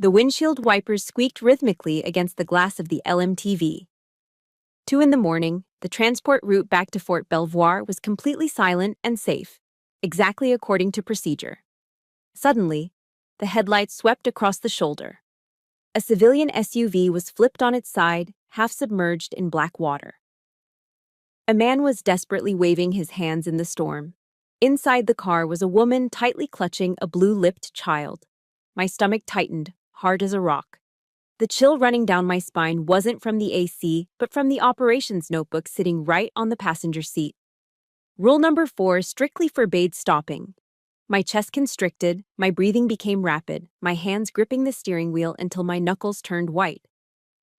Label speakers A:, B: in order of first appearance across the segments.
A: The windshield wipers squeaked rhythmically against the glass of the LMTV. 2 in the morning, the transport route back to Fort Belvoir was completely silent and safe, exactly according to procedure. Suddenly, the headlights swept across the shoulder. A civilian SUV was flipped on its side, half submerged in black water. A man was desperately waving his hands in the storm. Inside the car was a woman tightly clutching a blue-lipped child. My stomach tightened, hard as a rock. The chill running down my spine wasn't from the AC, but from the operations notebook sitting right on the passenger seat. Rule number 4 strictly forbade stopping. My chest constricted, my breathing became rapid, my hands gripping the steering wheel until my knuckles turned white.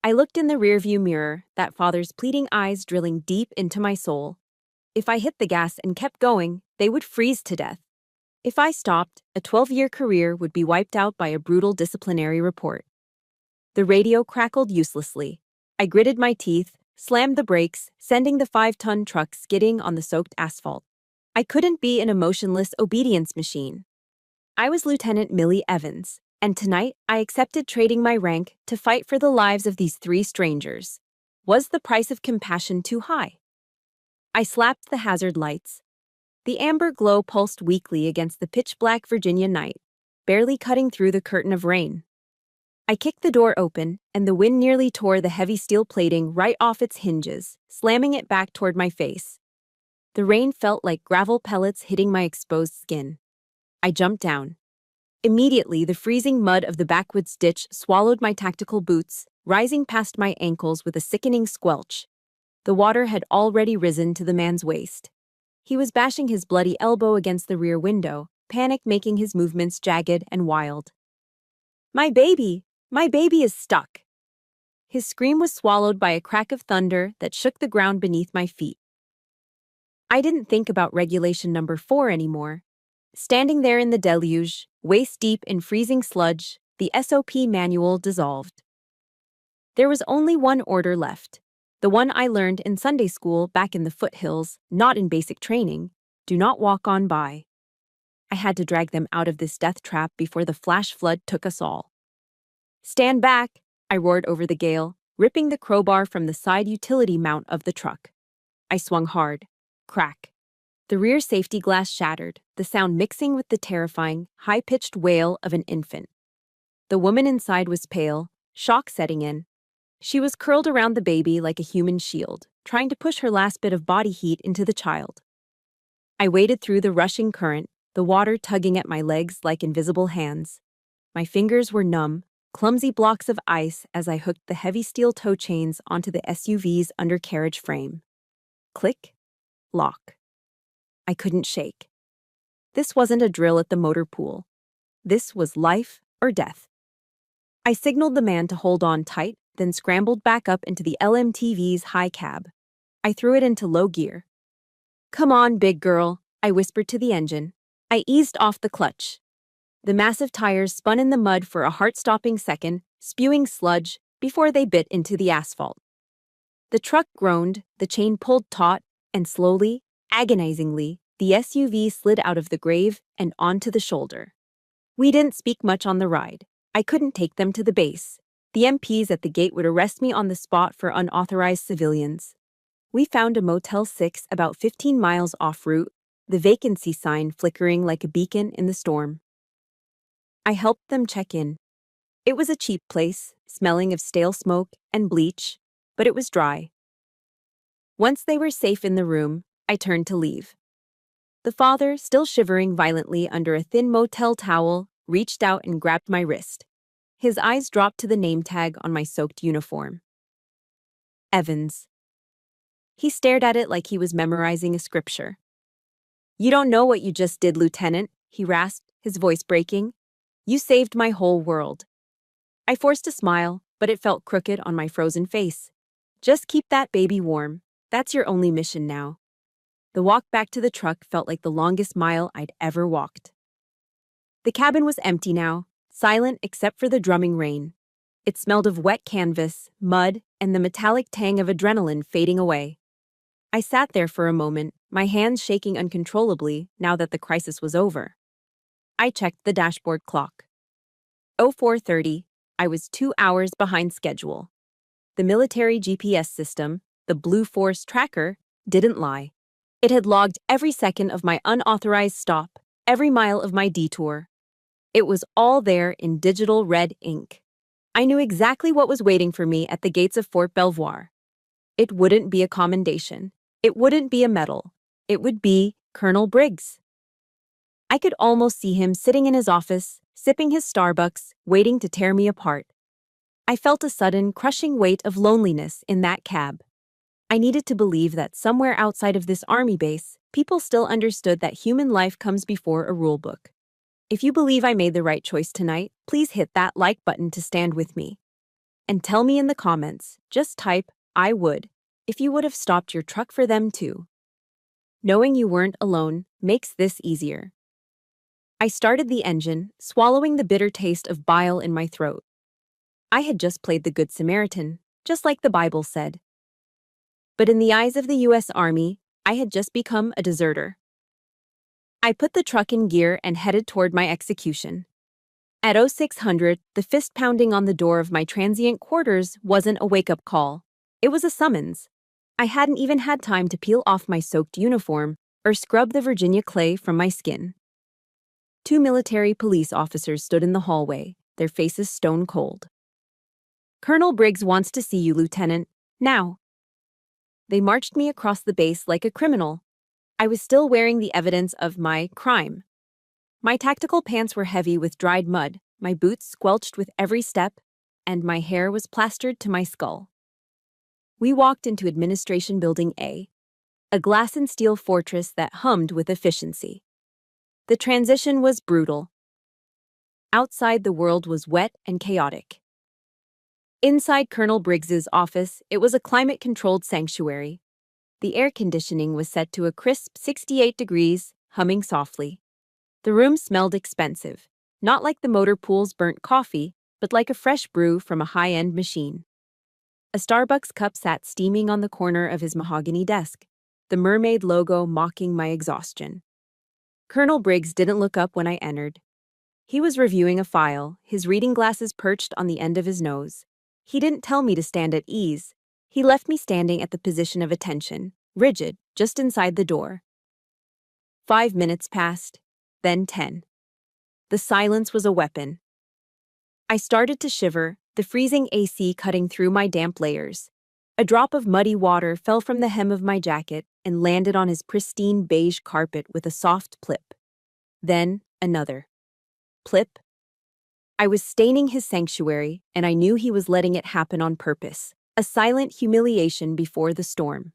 A: I looked in the rearview mirror, that father's pleading eyes drilling deep into my soul. If I hit the gas and kept going, they would freeze to death. If I stopped, a 12-year career would be wiped out by a brutal disciplinary report. The radio crackled uselessly. I gritted my teeth, slammed the brakes, sending the 5-ton truck skidding on the soaked asphalt. I couldn't be an emotionless obedience machine. I was Lieutenant Millie Evans, and tonight I accepted trading my rank to fight for the lives of these 3 strangers. Was the price of compassion too high? I slapped the hazard lights. The amber glow pulsed weakly against the pitch-black Virginia night, barely cutting through the curtain of rain. I kicked the door open, and the wind nearly tore the heavy steel plating right off its hinges, slamming it back toward my face. The rain felt like gravel pellets hitting my exposed skin. I jumped down. Immediately, the freezing mud of the backwoods ditch swallowed my tactical boots, rising past my ankles with a sickening squelch. The water had already risen to the man's waist. He was bashing his bloody elbow against the rear window, panic making his movements jagged and wild. My baby is stuck." His scream was swallowed by a crack of thunder that shook the ground beneath my feet. I didn't think about regulation number 4 anymore. Standing there in the deluge, waist-deep in freezing sludge, the SOP manual dissolved. There was only one order left, the one I learned in Sunday school back in the foothills, not in basic training: do not walk on by. I had to drag them out of this death trap before the flash flood took us all. "Stand back," I roared over the gale, ripping the crowbar from the side utility mount of the truck. I swung hard. Crack. The rear safety glass shattered, the sound mixing with the terrifying, high-pitched wail of an infant. The woman inside was pale, shock setting in. She was curled around the baby like a human shield, trying to push her last bit of body heat into the child. I waded through the rushing current, the water tugging at my legs like invisible hands. My fingers were numb, clumsy blocks of ice as I hooked the heavy steel toe chains onto the SUV's undercarriage frame. Click. Lock. I couldn't shake. This wasn't a drill at the motor pool. This was life or death. I signaled the man to hold on tight, then scrambled back up into the LMTV's high cab. I threw it into low gear. "Come on, big girl," I whispered to the engine. I eased off the clutch. The massive tires spun in the mud for a heart-stopping second, spewing sludge, before they bit into the asphalt. The truck groaned, the chain pulled taut, and slowly, agonizingly, the SUV slid out of the grave and onto the shoulder. We didn't speak much on the ride. I couldn't take them to the base. The MPs at the gate would arrest me on the spot for unauthorized civilians. We found a Motel 6 about 15 miles off route, the vacancy sign flickering like a beacon in the storm. I helped them check in. It was a cheap place, smelling of stale smoke and bleach, but it was dry. Once they were safe in the room, I turned to leave. The father, still shivering violently under a thin motel towel, reached out and grabbed my wrist. His eyes dropped to the name tag on my soaked uniform. Evans. He stared at it like he was memorizing a scripture. "You don't know what you just did, Lieutenant," he rasped, his voice breaking. "You saved my whole world." I forced a smile, but it felt crooked on my frozen face. "Just keep that baby warm. That's your only mission now." The walk back to the truck felt like the longest mile I'd ever walked. The cabin was empty now, silent except for the drumming rain. It smelled of wet canvas, mud, and the metallic tang of adrenaline fading away. I sat there for a moment, my hands shaking uncontrollably now that the crisis was over. I checked the dashboard clock. 04:30, I was 2 hours behind schedule. The military GPS system, the Blue Force tracker, didn't lie. It had logged every second of my unauthorized stop, every mile of my detour. It was all there in digital red ink. I knew exactly what was waiting for me at the gates of Fort Belvoir. It wouldn't be a commendation. It wouldn't be a medal. It would be Colonel Briggs. I could almost see him sitting in his office, sipping his Starbucks, waiting to tear me apart. I felt a sudden, crushing weight of loneliness in that cab. I needed to believe that somewhere outside of this army base, people still understood that human life comes before a rulebook. If you believe I made the right choice tonight, please hit that like button to stand with me. And tell me in the comments, just type, I would, if you would have stopped your truck for them too. Knowing you weren't alone makes this easier. I started the engine, swallowing the bitter taste of bile in my throat. I had just played the Good Samaritan, just like the Bible said. But in the eyes of the U.S. Army, I had just become a deserter. I put the truck in gear and headed toward my execution. At 0600, the fist pounding on the door of my transient quarters wasn't a wake-up call. It was a summons. I hadn't even had time to peel off my soaked uniform or scrub the Virginia clay from my skin. 2 military police officers stood in the hallway, their faces stone cold. Colonel Briggs wants to see you, Lieutenant, now. They marched me across the base like a criminal. I was still wearing the evidence of my crime. My tactical pants were heavy with dried mud, my boots squelched with every step, and my hair was plastered to my skull. We walked into Administration Building A, a glass and steel fortress that hummed with efficiency. The transition was brutal. Outside, the world was wet and chaotic. Inside Colonel Briggs's office, it was a climate-controlled sanctuary. The air conditioning was set to a crisp 68 degrees, humming softly. The room smelled expensive, not like the motor pool's burnt coffee, but like a fresh brew from a high-end machine. A Starbucks cup sat steaming on the corner of his mahogany desk, the mermaid logo mocking my exhaustion. Colonel Briggs didn't look up when I entered. He was reviewing a file, his reading glasses perched on the end of his nose. He didn't tell me to stand at ease. He left me standing at the position of attention, rigid, just inside the door. 5 minutes passed, then 10. The silence was a weapon. I started to shiver, the freezing AC cutting through my damp layers. A drop of muddy water fell from the hem of my jacket and landed on his pristine beige carpet with a soft plip. Then, another. Plip. I was staining his sanctuary, and I knew he was letting it happen on purpose, a silent humiliation before the storm.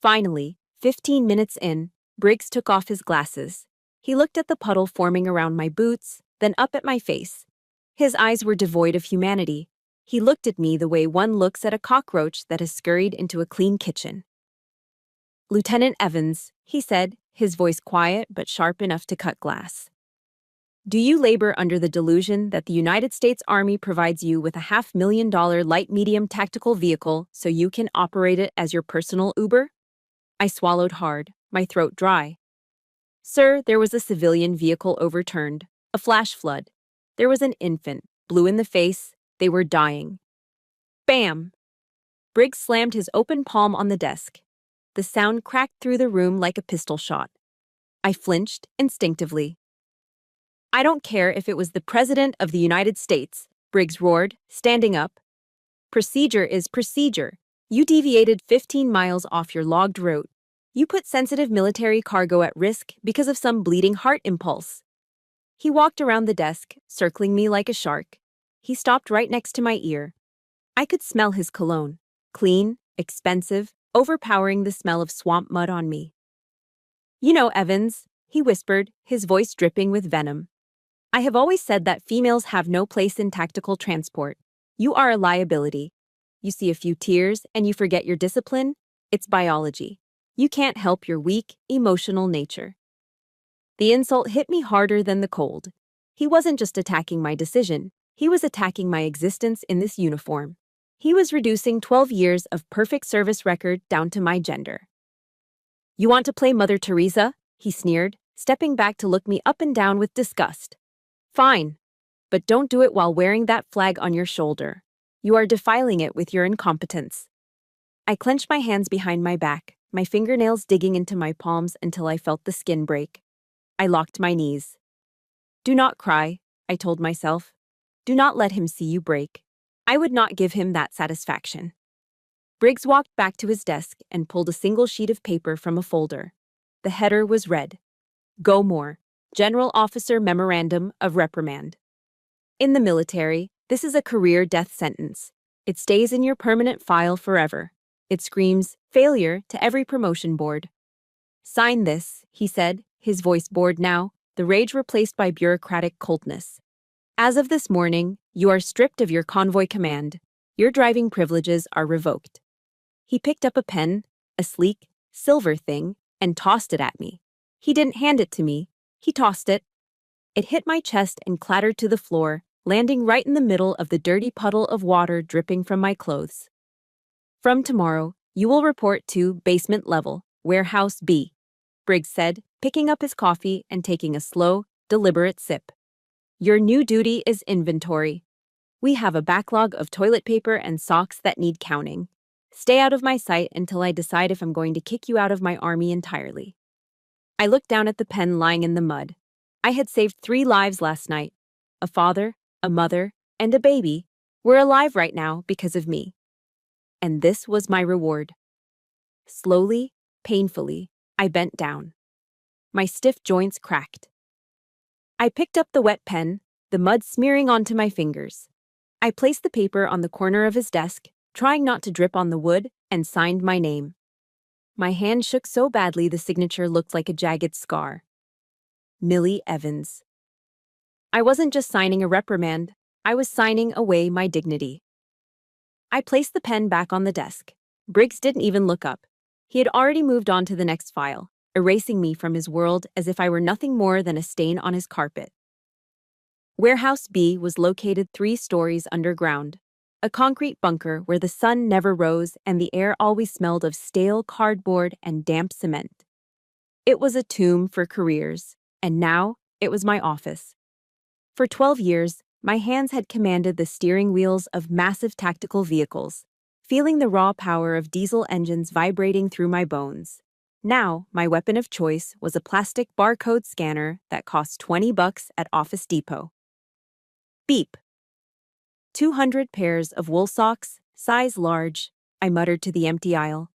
A: Finally, 15 minutes in, Briggs took off his glasses. He looked at the puddle forming around my boots, then up at my face. His eyes were devoid of humanity. He looked at me the way one looks at a cockroach that has scurried into a clean kitchen. Lieutenant Evans, he said, his voice quiet but sharp enough to cut glass. Do you labor under the delusion that the United States Army provides you with a $500,000 light-medium tactical vehicle so you can operate it as your personal Uber? I swallowed hard, my throat dry. Sir, there was a civilian vehicle overturned, a flash flood. There was an infant, blue in the face. They were dying. Bam! Briggs slammed his open palm on the desk. The sound cracked through the room like a pistol shot. I flinched instinctively. I don't care if it was the President of the United States, Briggs roared, standing up. Procedure is procedure. You deviated 15 miles off your logged route. You put sensitive military cargo at risk because of some bleeding heart impulse. He walked around the desk, circling me like a shark. He stopped right next to my ear. I could smell his cologne, clean, expensive, overpowering the smell of swamp mud on me. You know, Evans, he whispered, his voice dripping with venom. I have always said that females have no place in tactical transport. You are a liability. You see a few tears and you forget your discipline. It's biology. You can't help your weak, emotional nature. The insult hit me harder than the cold. He wasn't just attacking my decision. He was attacking my existence in this uniform. He was reducing 12 years of perfect service record down to my gender. You want to play Mother Teresa? He sneered, stepping back to look me up and down with disgust. Fine. But don't do it while wearing that flag on your shoulder. You are defiling it with your incompetence. I clenched my hands behind my back, my fingernails digging into my palms until I felt the skin break. I locked my knees. Do not cry, I told myself. Do not let him see you break. I would not give him that satisfaction. Briggs walked back to his desk and pulled a single sheet of paper from a folder. The header was red. Go more. General Officer Memorandum of Reprimand. In the military, this is a career death sentence. It stays in your permanent file forever. It screams failure to every promotion board. Sign this, he said, his voice bored now, the rage replaced by bureaucratic coldness. As of this morning, you are stripped of your convoy command. Your driving privileges are revoked. He picked up a pen, a sleek, silver thing, and tossed it at me. He didn't hand it to me. He tossed it. It hit my chest and clattered to the floor, landing right in the middle of the dirty puddle of water dripping from my clothes. From tomorrow, you will report to basement level, warehouse B, Briggs said, picking up his coffee and taking a slow, deliberate sip. Your new duty is inventory. We have a backlog of toilet paper and socks that need counting. Stay out of my sight until I decide if I'm going to kick you out of my army entirely. I looked down at the pen lying in the mud. I had saved 3 lives last night. A father, a mother, and a baby were alive right now because of me. And this was my reward. Slowly, painfully, I bent down. My stiff joints cracked. I picked up the wet pen, the mud smearing onto my fingers. I placed the paper on the corner of his desk, trying not to drip on the wood, and signed my name. My hand shook so badly the signature looked like a jagged scar. Millie Evans. I wasn't just signing a reprimand, I was signing away my dignity. I placed the pen back on the desk. Briggs didn't even look up. He had already moved on to the next file, erasing me from his world as if I were nothing more than a stain on his carpet. Warehouse B was located 3 stories underground, a concrete bunker where the sun never rose and the air always smelled of stale cardboard and damp cement. It was a tomb for careers, and now it was my office. For 12 years, my hands had commanded the steering wheels of massive tactical vehicles, feeling the raw power of diesel engines vibrating through my bones. Now, my weapon of choice was a plastic barcode scanner that cost $20 at Office Depot. Beep. 200 pairs of wool socks, size large, I muttered to the empty aisle.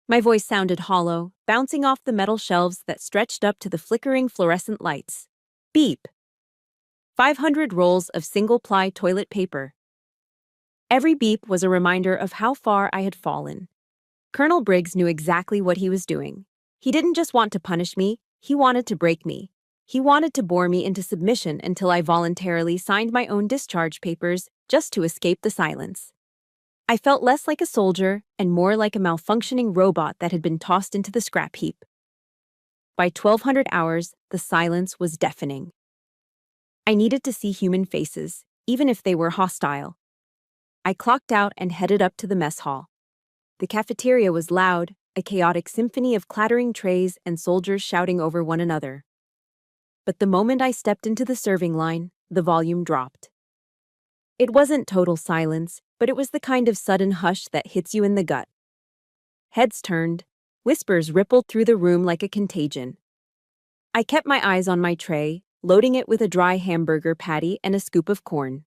A: My voice sounded hollow, bouncing off the metal shelves that stretched up to the flickering fluorescent lights. Beep. 500 rolls of single-ply toilet paper. Every beep was a reminder of how far I had fallen. Colonel Briggs knew exactly what he was doing. He didn't just want to punish me, he wanted to break me. He wanted to bore me into submission until I voluntarily signed my own discharge papers just to escape the silence. I felt less like a soldier and more like a malfunctioning robot that had been tossed into the scrap heap. By 1200 hours, the silence was deafening. I needed to see human faces, even if they were hostile. I clocked out and headed up to the mess hall. The cafeteria was loud, a chaotic symphony of clattering trays and soldiers shouting over one another. But the moment I stepped into the serving line, the volume dropped. It wasn't total silence, but it was the kind of sudden hush that hits you in the gut. Heads turned, whispers rippled through the room like a contagion. I kept my eyes on my tray, loading it with a dry hamburger patty and a scoop of corn.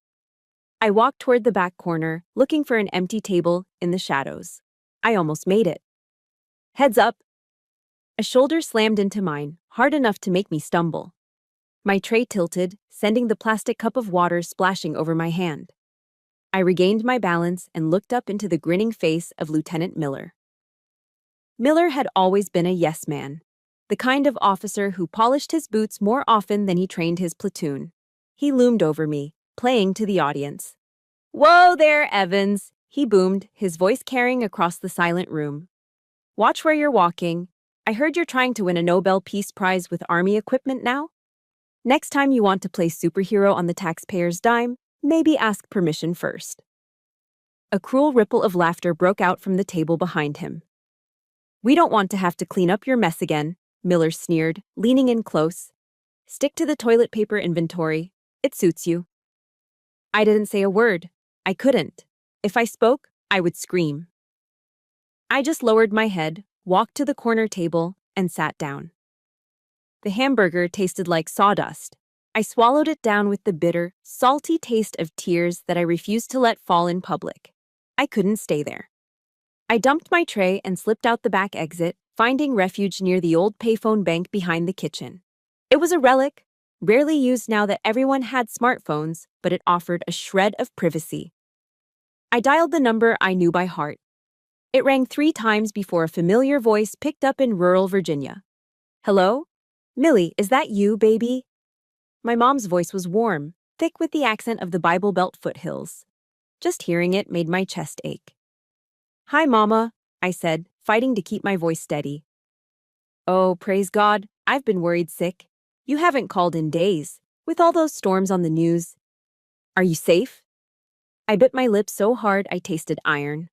A: I walked toward the back corner, looking for an empty table in the shadows. I almost made it. Heads up! A shoulder slammed into mine, hard enough to make me stumble. My tray tilted, sending the plastic cup of water splashing over my hand. I regained my balance and looked up into the grinning face of Lieutenant Miller. Miller had always been a yes man, the kind of officer who polished his boots more often than he trained his platoon. He loomed over me, playing to the audience. "Whoa there, Evans," he boomed, his voice carrying across the silent room. "Watch where you're walking. I heard you're trying to win a Nobel Peace Prize with Army equipment now. Next time you want to play superhero on the taxpayer's dime, maybe ask permission first." A cruel ripple of laughter broke out from the table behind him. "We don't want to have to clean up your mess again," Miller sneered, leaning in close. "Stick to the toilet paper inventory. It suits you." I didn't say a word. I couldn't. If I spoke, I would scream. I just lowered my head, walked to the corner table, and sat down. The hamburger tasted like sawdust. I swallowed it down with the bitter, salty taste of tears that I refused to let fall in public. I couldn't stay there. I dumped my tray and slipped out the back exit, finding refuge near the old payphone bank behind the kitchen. It was a relic, rarely used now that everyone had smartphones, but it offered a shred of privacy. I dialed the number I knew by heart. It rang 3 times before a familiar voice picked up in rural Virginia. Hello? Millie, is that you, baby? My mom's voice was warm, thick with the accent of the Bible Belt foothills. Just hearing it made my chest ache. Hi, Mama, I said, fighting to keep my voice steady. Oh, praise God, I've been worried sick. You haven't called in days, with all those storms on the news. Are you safe? I bit my lip so hard I tasted iron.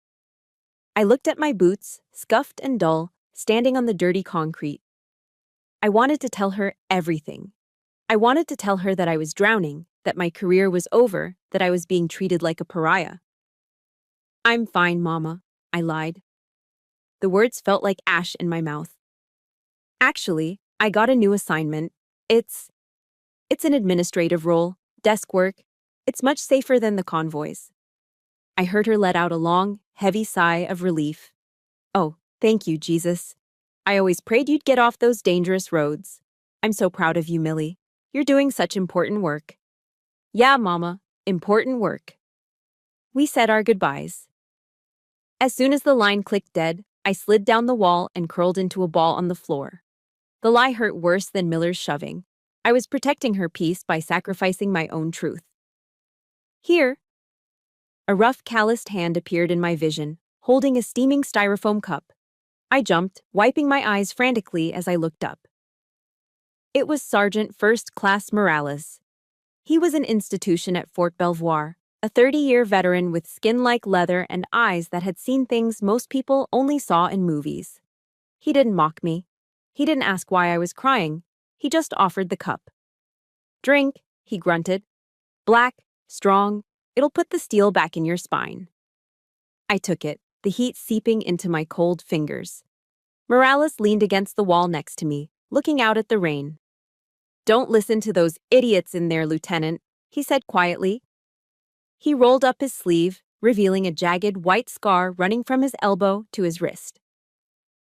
A: I looked at my boots, scuffed and dull, standing on the dirty concrete. I wanted to tell her everything. I wanted to tell her that I was drowning, that my career was over, that I was being treated like a pariah. I'm fine, Mama, I lied. The words felt like ash in my mouth. Actually, I got a new assignment. It's an administrative role, desk work. It's much safer than the convoys. I heard her let out a long, heavy sigh of relief. Oh, thank you, Jesus. I always prayed you'd get off those dangerous roads. I'm so proud of you, Millie. You're doing such important work. Yeah, Mama, important work. We said our goodbyes. As soon as the line clicked dead, I slid down the wall and curled into a ball on the floor. The lie hurt worse than Miller's shoving. I was protecting her peace by sacrificing my own truth. Here. A rough, calloused hand appeared in my vision, holding a steaming styrofoam cup. I jumped, wiping my eyes frantically as I looked up. It was Sergeant First Class Morales. He was an institution at Fort Belvoir, a 30-year veteran with skin like leather and eyes that had seen things most people only saw in movies. He didn't mock me. He didn't ask why I was crying. He just offered the cup. Drink, he grunted. Black, strong, it'll put the steel back in your spine. I took it, the heat seeping into my cold fingers. Morales leaned against the wall next to me, looking out at the rain. Don't listen to those idiots in there, Lieutenant, he said quietly. He rolled up his sleeve, revealing a jagged white scar running from his elbow to his wrist.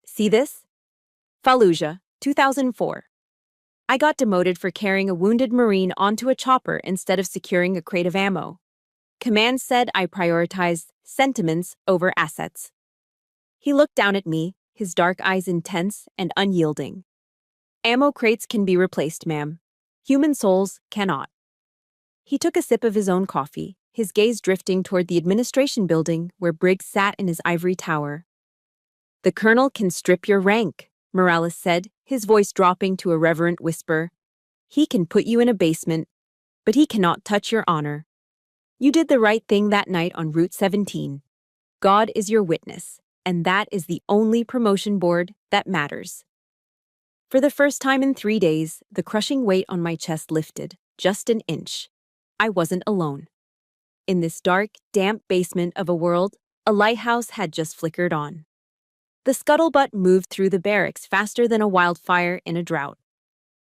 A: See this? Fallujah, 2004. I got demoted for carrying a wounded Marine onto a chopper instead of securing a crate of ammo. Command said I prioritized sentiments over assets. He looked down at me, his dark eyes intense and unyielding. Ammo crates can be replaced, ma'am. Human souls cannot. He took a sip of his own coffee, his gaze drifting toward the administration building where Briggs sat in his ivory tower. The colonel can strip your rank, Morales said, his voice dropping to a reverent whisper. He can put you in a basement, but he cannot touch your honor. You did the right thing that night on Route 17. God is your witness, and that is the only promotion board that matters. For the first time in 3 days, the crushing weight on my chest lifted, just an inch. I wasn't alone. In this dark, damp basement of a world, a lighthouse had just flickered on. The scuttlebutt moved through the barracks faster than a wildfire in a drought.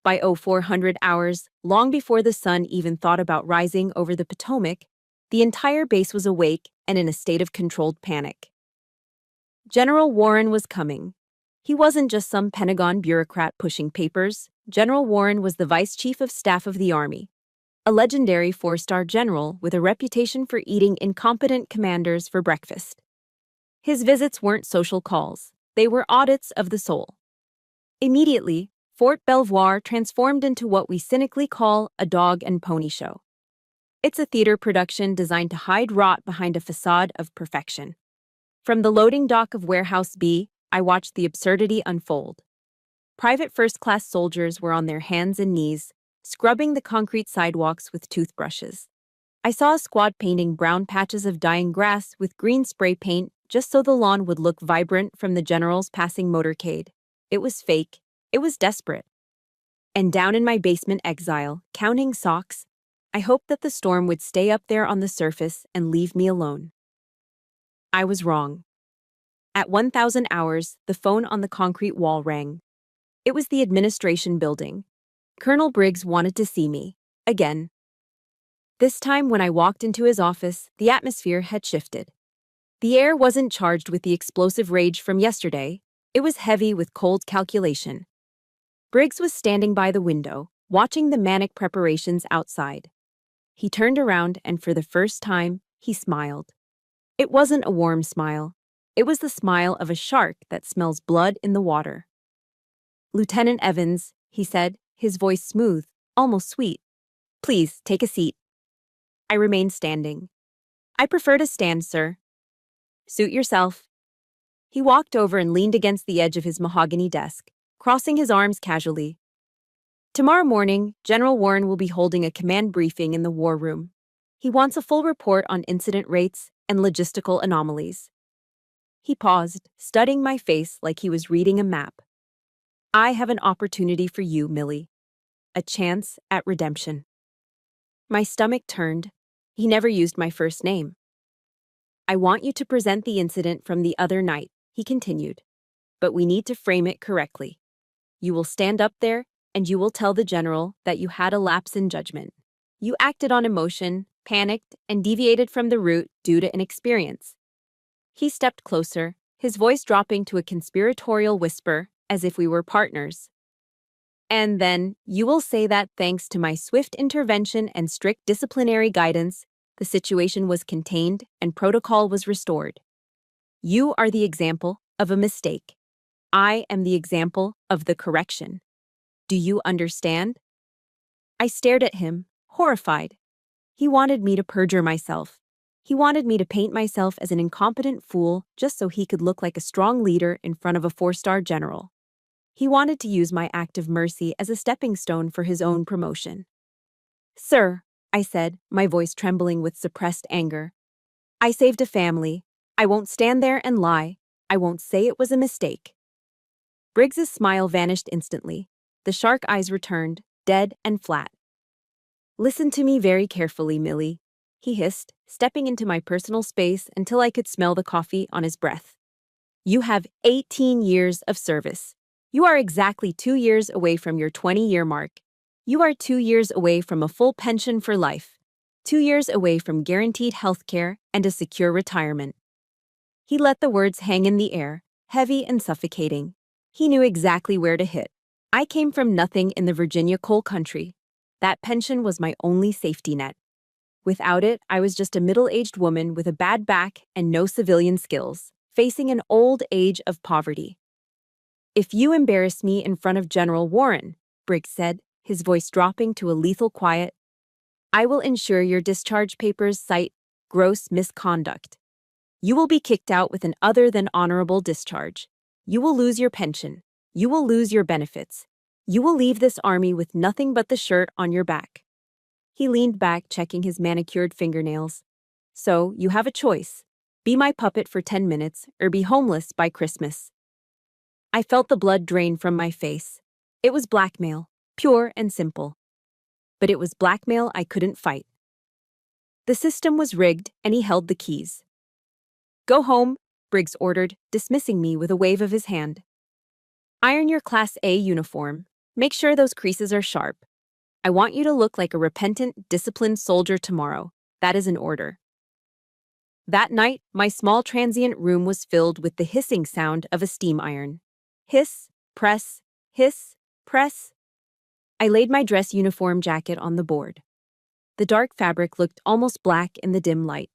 A: By 0400 hours, long before the sun even thought about rising over the Potomac, the entire base was awake and in a state of controlled panic. General Warren was coming. He wasn't just some Pentagon bureaucrat pushing papers. General Warren was the Vice Chief of Staff of the Army, a legendary 4-star general with a reputation for eating incompetent commanders for breakfast. His visits weren't social calls. They were audits of the soul. Immediately, Fort Belvoir transformed into what we cynically call a dog and pony show. It's a theater production designed to hide rot behind a facade of perfection. From the loading dock of Warehouse B, I watched the absurdity unfold. Private first-class soldiers were on their hands and knees, scrubbing the concrete sidewalks with toothbrushes. I saw a squad painting brown patches of dying grass with green spray paint just so the lawn would look vibrant from the general's passing motorcade. It was fake. It was desperate. And down in my basement exile, counting socks, I hoped that the storm would stay up there on the surface and leave me alone. I was wrong. At 1,000 hours, the phone on the concrete wall rang. It was the administration building. Colonel Briggs wanted to see me. Again. This time, when I walked into his office, the atmosphere had shifted. The air wasn't charged with the explosive rage from yesterday. It was heavy with cold calculation. Briggs was standing by the window, watching the manic preparations outside. He turned around and for the first time, he smiled. It wasn't a warm smile. It was the smile of a shark that smells blood in the water. "Lieutenant Evans," he said, his voice smooth, almost sweet. "Please, take a seat." I remained standing. "I prefer to stand, sir." "Suit yourself." He walked over and leaned against the edge of his mahogany desk, crossing his arms casually. "Tomorrow morning, General Warren will be holding a command briefing in the war room. He wants a full report on incident rates and logistical anomalies." He paused, studying my face like he was reading a map. "I have an opportunity for you, Millie. A chance at redemption." My stomach turned. He never used my first name. "I want you to present the incident from the other night," he continued. "But we need to frame it correctly. You will stand up there and you will tell the general that you had a lapse in judgment. You acted on emotion, panicked, and deviated from the route due to inexperience." He stepped closer, his voice dropping to a conspiratorial whisper, as if we were partners. "And then you will say that thanks to my swift intervention and strict disciplinary guidance, the situation was contained and protocol was restored. You are the example of a mistake. I am the example of the correction. Do you understand?" I stared at him, horrified. He wanted me to perjure myself. He wanted me to paint myself as an incompetent fool just so he could look like a strong leader in front of a 4-star general. He wanted to use my act of mercy as a stepping stone for his own promotion. "Sir," I said, my voice trembling with suppressed anger, "I saved a family. I won't stand there and lie. I won't say it was a mistake." Briggs's smile vanished instantly. The shark eyes returned, dead and flat. "Listen to me very carefully, Millie," he hissed, stepping into my personal space until I could smell the coffee on his breath. "You have 18 years of service. You are exactly 2 years away from your 20-year mark. You are 2 years away from a full pension for life, 2 years away from guaranteed health care and a secure retirement." He let the words hang in the air, heavy and suffocating. He knew exactly where to hit. I came from nothing in the Virginia coal country. That pension was my only safety net. Without it, I was just a middle-aged woman with a bad back and no civilian skills, facing an old age of poverty. "If you embarrass me in front of General Warren," Briggs said, his voice dropping to a lethal quiet, "I will ensure your discharge papers cite gross misconduct. You will be kicked out with an other than honorable discharge. You will lose your pension. You will lose your benefits. You will leave this army with nothing but the shirt on your back." He leaned back, checking his manicured fingernails. "So, you have a choice. Be my puppet for 10 minutes, or be homeless by Christmas." I felt the blood drain from my face. It was blackmail, pure and simple. But it was blackmail I couldn't fight. The system was rigged, and he held the keys. "Go home," Briggs ordered, dismissing me with a wave of his hand. "Iron your Class A uniform. Make sure those creases are sharp. I want you to look like a repentant, disciplined soldier tomorrow. That is an order." That night, my small transient room was filled with the hissing sound of a steam iron. Hiss, press, hiss, press. I laid my dress uniform jacket on the board. The dark fabric looked almost black in the dim light.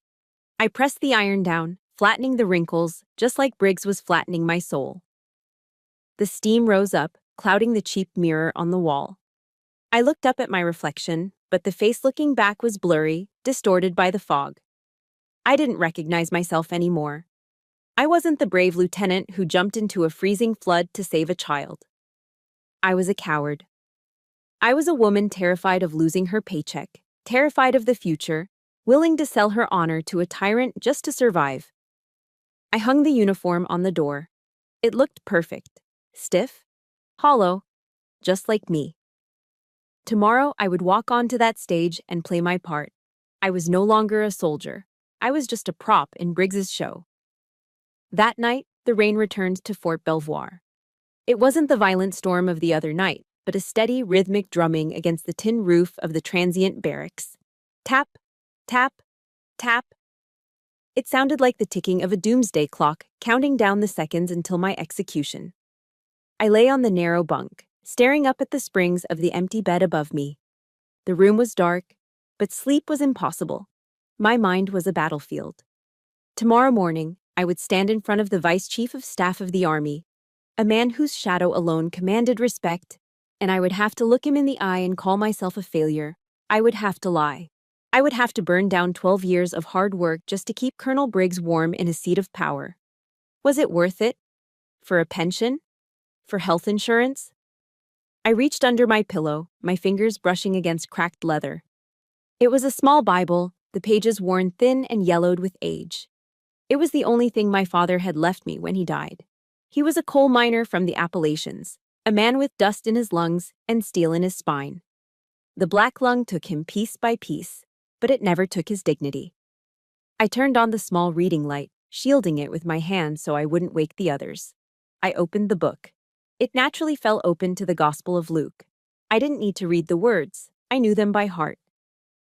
A: I pressed the iron down, flattening the wrinkles, just like Briggs was flattening my soul. The steam rose up, clouding the cheap mirror on the wall. I looked up at my reflection, but the face looking back was blurry, distorted by the fog. I didn't recognize myself anymore. I wasn't the brave lieutenant who jumped into a freezing flood to save a child. I was a coward. I was a woman terrified of losing her paycheck, terrified of the future, willing to sell her honor to a tyrant just to survive. I hung the uniform on the door. It looked perfect, stiff, hollow, just like me. Tomorrow, I would walk onto that stage and play my part. I was no longer a soldier. I was just a prop in Briggs's show. That night, the rain returned to Fort Belvoir. It wasn't the violent storm of the other night, but a steady, rhythmic drumming against the tin roof of the transient barracks. Tap, tap, tap. It sounded like the ticking of a doomsday clock, counting down the seconds until my execution. I lay on the narrow bunk, staring up at the springs of the empty bed above me. The room was dark, but sleep was impossible. My mind was a battlefield. Tomorrow morning, I would stand in front of the Vice Chief of Staff of the Army, a man whose shadow alone commanded respect, and I would have to look him in the eye and call myself a failure. I would have to lie. I would have to burn down 12 years of hard work just to keep Colonel Briggs warm in a seat of power. Was it worth it? For a pension? For health insurance? I reached under my pillow, my fingers brushing against cracked leather. It was a small Bible, the pages worn thin and yellowed with age. It was the only thing my father had left me when he died. He was a coal miner from the Appalachians, a man with dust in his lungs and steel in his spine. The black lung took him piece by piece, but it never took his dignity. I turned on the small reading light, shielding it with my hand so I wouldn't wake the others. I opened the book. It naturally fell open to the Gospel of Luke. I didn't need to read the words. I knew them by heart.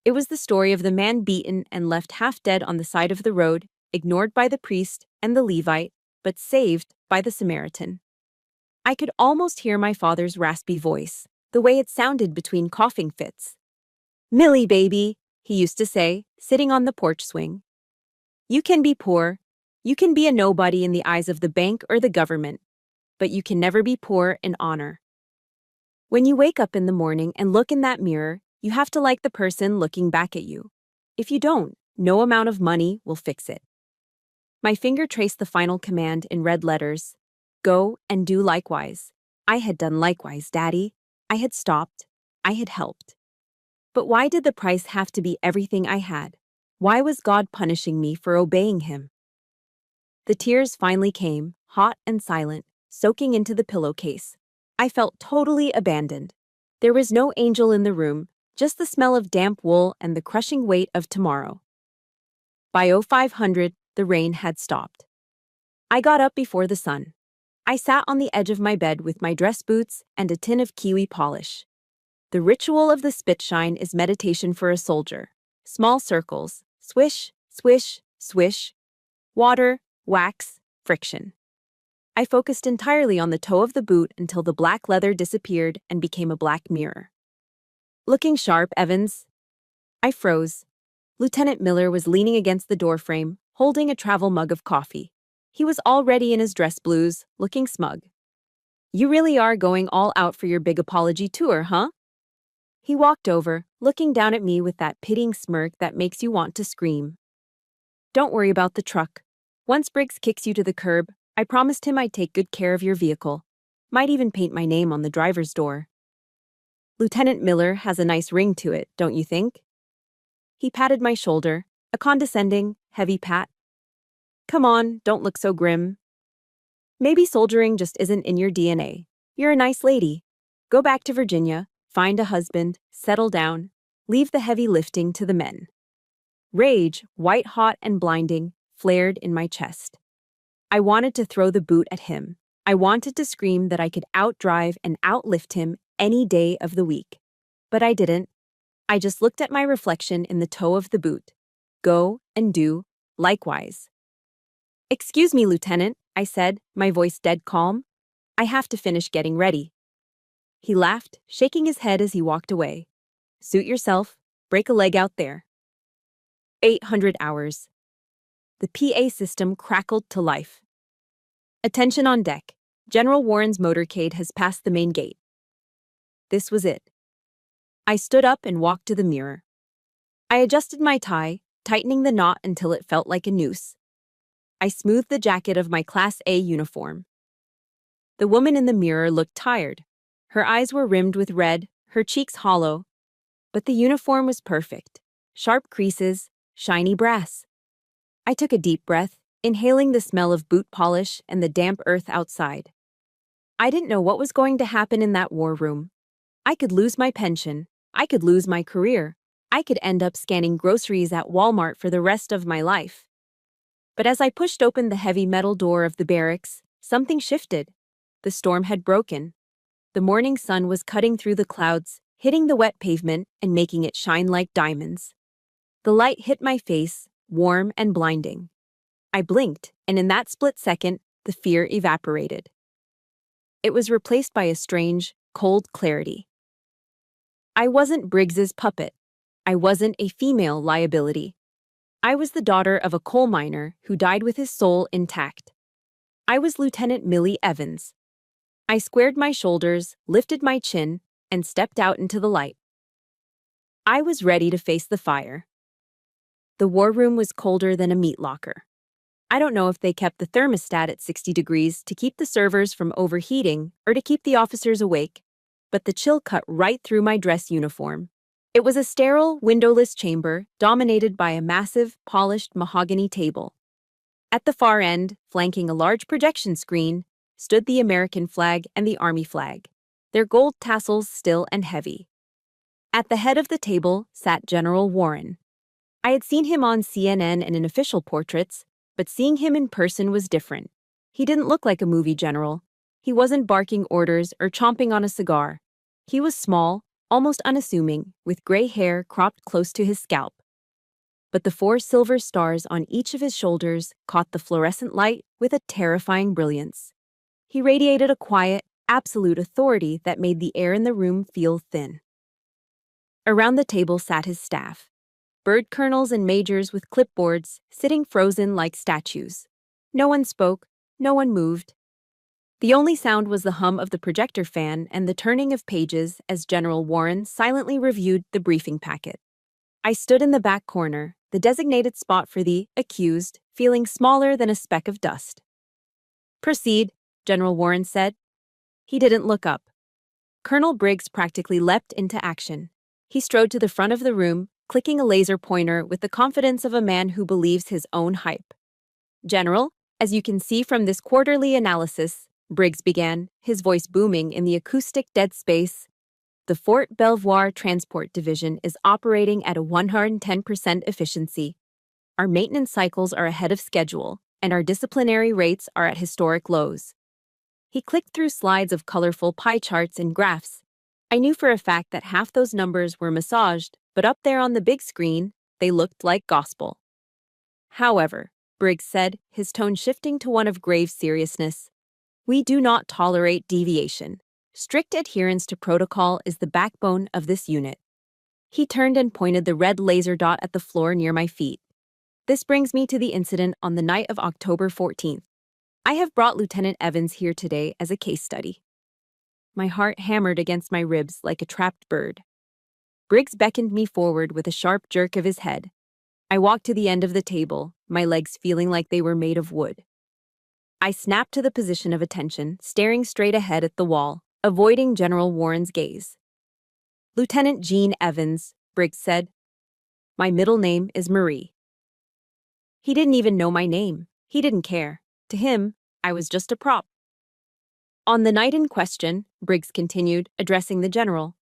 A: It was the story of the man beaten and left half dead on the side of the road, ignored by the priest and the Levite, but saved by the Samaritan. I could almost hear my father's raspy voice, the way it sounded between coughing fits. "Millie, baby," he used to say, sitting on the porch swing. "You can be poor. You can be a nobody in the eyes of the bank or the government, but you can never be poor in honor. When you wake up in the morning and look in that mirror, you have to like the person looking back at you. If you don't, no amount of money will fix it." My finger traced the final command in red letters. Go and do likewise. I had done likewise, Daddy. I had stopped. I had helped. But why did the price have to be everything I had? Why was God punishing me for obeying him? The tears finally came, hot and silent, soaking into the pillowcase. I felt totally abandoned. There was no angel in the room, just the smell of damp wool and the crushing weight of tomorrow. By 0500, the rain had stopped. I got up before the sun. I sat on the edge of my bed with my dress boots and a tin of kiwi polish. The ritual of the spitshine is meditation for a soldier. Small circles, swish, swish, swish. Water, wax, friction. I focused entirely on the toe of the boot until the black leather disappeared and became a black mirror. "Looking sharp, Evans." I froze. Lieutenant Miller was leaning against the doorframe, holding a travel mug of coffee. He was already in his dress blues, looking smug. "You really are going all out for your big apology tour, huh?" He walked over, looking down at me with that pitying smirk that makes you want to scream. "Don't worry about the truck. Once Briggs kicks you to the curb, I promised him I'd take good care of your vehicle. Might even paint my name on the driver's door. Lieutenant Miller has a nice ring to it, don't you think?" He patted my shoulder, a condescending, heavy pat. "Come on, don't look so grim. Maybe soldiering just isn't in your DNA. You're a nice lady. Go back to Virginia, find a husband, settle down, leave the heavy lifting to the men." Rage, white-hot and blinding, flared in my chest. I wanted to throw the boot at him. I wanted to scream that I could outdrive and outlift him any day of the week. But I didn't. I just looked at my reflection in the toe of the boot. Go and do likewise. "Excuse me, Lieutenant," I said, my voice dead calm. "I have to finish getting ready." He laughed, shaking his head as he walked away. "Suit yourself. Break a leg out there." 800 hours. The PA system crackled to life. "Attention on deck. General Warren's motorcade has passed the main gate." This was it. I stood up and walked to the mirror. I adjusted my tie, tightening the knot until it felt like a noose. I smoothed the jacket of my Class A uniform. The woman in the mirror looked tired. Her eyes were rimmed with red, her cheeks hollow. But the uniform was perfect. Sharp creases, shiny brass. I took a deep breath, inhaling the smell of boot polish and the damp earth outside. I didn't know what was going to happen in that war room. I could lose my pension, I could lose my career. I could end up scanning groceries at Walmart for the rest of my life. But as I pushed open the heavy metal door of the barracks, something shifted. The storm had broken. The morning sun was cutting through the clouds, hitting the wet pavement and making it shine like diamonds. The light hit my face, warm and blinding. I blinked, and in that split second, the fear evaporated. It was replaced by a strange, cold clarity. I wasn't Briggs's puppet. I wasn't a female liability. I was the daughter of a coal miner who died with his soul intact. I was Lieutenant Millie Evans. I squared my shoulders, lifted my chin, and stepped out into the light. I was ready to face the fire. The war room was colder than a meat locker. I don't know if they kept the thermostat at 60 degrees to keep the servers from overheating or to keep the officers awake, but the chill cut right through my dress uniform. It was a sterile, windowless chamber dominated by a massive, polished mahogany table. At the far end, flanking a large projection screen, stood the American flag and the Army flag, their gold tassels still and heavy. At the head of the table sat General Warren. I had seen him on CNN and in official portraits, but seeing him in person was different. He didn't look like a movie general. He wasn't barking orders or chomping on a cigar. He was small, almost unassuming, with gray hair cropped close to his scalp. But the 4 silver stars on each of his shoulders caught the fluorescent light with a terrifying brilliance. He radiated a quiet, absolute authority that made the air in the room feel thin. Around the table sat his staff. Bird colonels and majors with clipboards, sitting frozen like statues. No one spoke, no one moved. The only sound was the hum of the projector fan and the turning of pages as General Warren silently reviewed the briefing packet. I stood in the back corner, the designated spot for the accused, feeling smaller than a speck of dust. "Proceed," General Warren said. He didn't look up. Colonel Briggs practically leapt into action. He strode to the front of the room, clicking a laser pointer with the confidence of a man who believes his own hype. "General, as you can see from this quarterly analysis," Briggs began, his voice booming in the acoustic dead space, "the Fort Belvoir Transport Division is operating at a 110% efficiency. Our maintenance cycles are ahead of schedule, and our disciplinary rates are at historic lows." He clicked through slides of colorful pie charts and graphs. I knew for a fact that half those numbers were massaged, but up there on the big screen, they looked like gospel. "However," Briggs said, his tone shifting to one of grave seriousness, "we do not tolerate deviation. Strict adherence to protocol is the backbone of this unit." He turned and pointed the red laser dot at the floor near my feet. "This brings me to the incident on the night of October 14th. I have brought Lieutenant Evans here today as a case study." My heart hammered against my ribs like a trapped bird. Briggs beckoned me forward with a sharp jerk of his head. I walked to the end of the table, my legs feeling like they were made of wood. I snapped to the position of attention, staring straight ahead at the wall, avoiding General Warren's gaze. "Lieutenant Jean Evans," Briggs said. "My middle name is Marie." He didn't even know my name. He didn't care. To him, I was just a prop. "On the night in question," Briggs continued, addressing the general,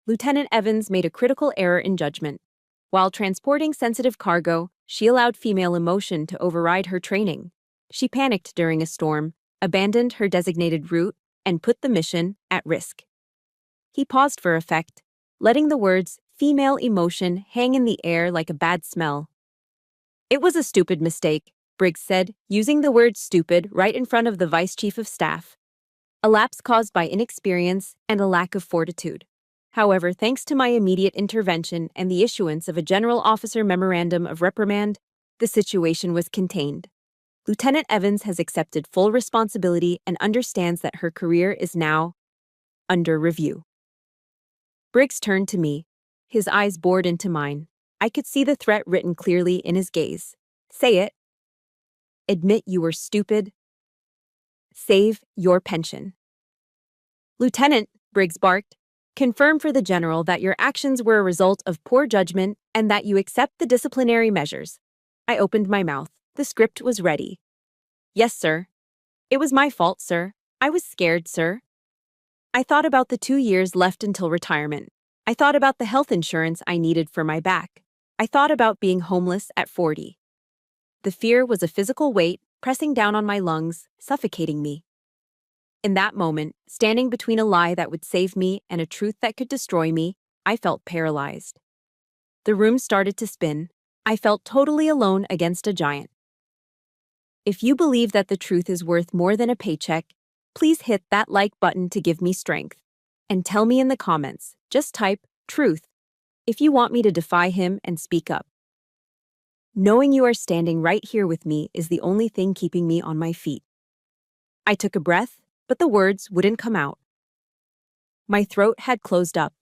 A: "Lieutenant Evans made a critical error in judgment. While transporting sensitive cargo, she allowed female emotion to override her training. She panicked during a storm, abandoned her designated route, and put the mission at risk." He paused for effect, letting the words "female emotion" hang in the air like a bad smell. "It was a stupid mistake," Briggs said, using the word stupid right in front of the Vice Chief of Staff. "A lapse caused by inexperience and a lack of fortitude. However, thanks to my immediate intervention and the issuance of a General Officer Memorandum of Reprimand, the situation was contained. Lieutenant Evans has accepted full responsibility and understands that her career is now under review." Briggs turned to me. His eyes bored into mine. I could see the threat written clearly in his gaze. "Say it. Admit you were stupid. Save your pension." "Lieutenant," Briggs barked, "confirm for the general that your actions were a result of poor judgment and that you accept the disciplinary measures." I opened my mouth. The script was ready. "Yes, sir. It was my fault, sir. I was scared, sir. I thought about the 2 years left until retirement. I thought about the health insurance I needed for my back. I thought about being homeless at 40. The fear was a physical weight pressing down on my lungs, suffocating me. In that moment, standing between a lie that would save me and a truth that could destroy me, I felt paralyzed. The room started to spin. I felt totally alone against a giant. If you believe that the truth is worth more than a paycheck, please hit that like button to give me strength. And tell me in the comments, just type truth if you want me to defy him and speak up. Knowing you are standing right here with me is the only thing keeping me on my feet. I took a breath, but the words wouldn't come out. My throat had closed up.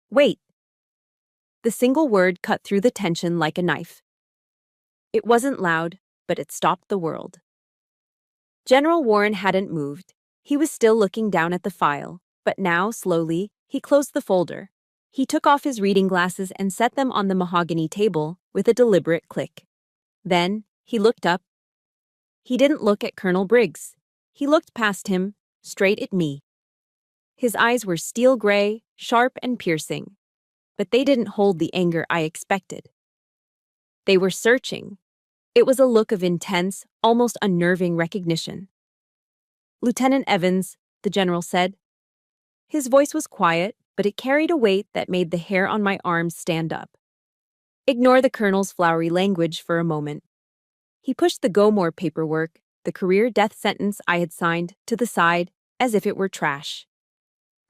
A: Wait. The single word cut through the tension like a knife. It wasn't loud, but it stopped the world. General Warren hadn't moved. He was still looking down at the file, but now, slowly, he closed the folder. He took off his reading glasses and set them on the mahogany table with a deliberate click. Then, he looked up. He didn't look at Colonel Briggs. He looked past him, straight at me. His eyes were steel gray, sharp and piercing, but they didn't hold the anger I expected. They were searching. It was a look of intense, almost unnerving recognition. "Lieutenant Evans," the general said. His voice was quiet, but it carried a weight that made the hair on my arms stand up. Ignore the colonel's flowery language for a moment. He pushed the go more paperwork, the career death sentence I had signed, to the side, as if it were trash.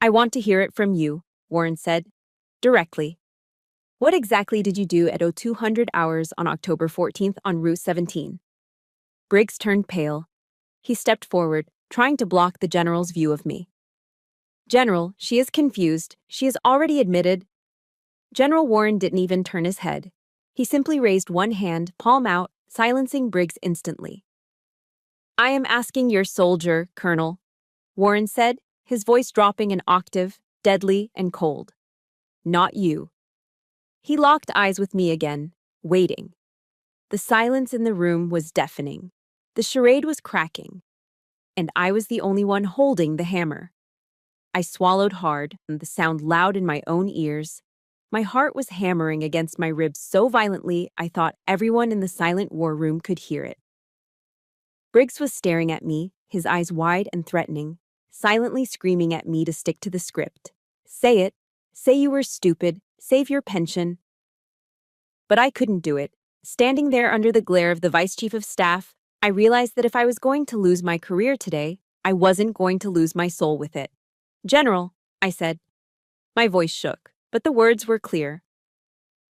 A: "I want to hear it from you," Warren said, directly. "What exactly did you do at 0200 hours on October 14th on Route 17? Briggs turned pale. He stepped forward, trying to block the general's view of me. "General, she is confused. She has already admitted." General Warren didn't even turn his head. He simply raised one hand, palm out, silencing Briggs instantly. "I am asking your soldier, Colonel," Warren said, his voice dropping an octave, deadly and cold. "Not you." He locked eyes with me again, waiting. The silence in the room was deafening. The charade was cracking, and I was the only one holding the hammer. I swallowed hard, and the sound loud in my own ears. My heart was hammering against my ribs so violently I thought everyone in the silent war room could hear it. Briggs was staring at me, his eyes wide and threatening, silently screaming at me to stick to the script. Say it. Say you were stupid. Save your pension. But I couldn't do it. Standing there under the glare of the Vice Chief of Staff, I realized that if I was going to lose my career today, I wasn't going to lose my soul with it. "General," I said. My voice shook, but the words were clear.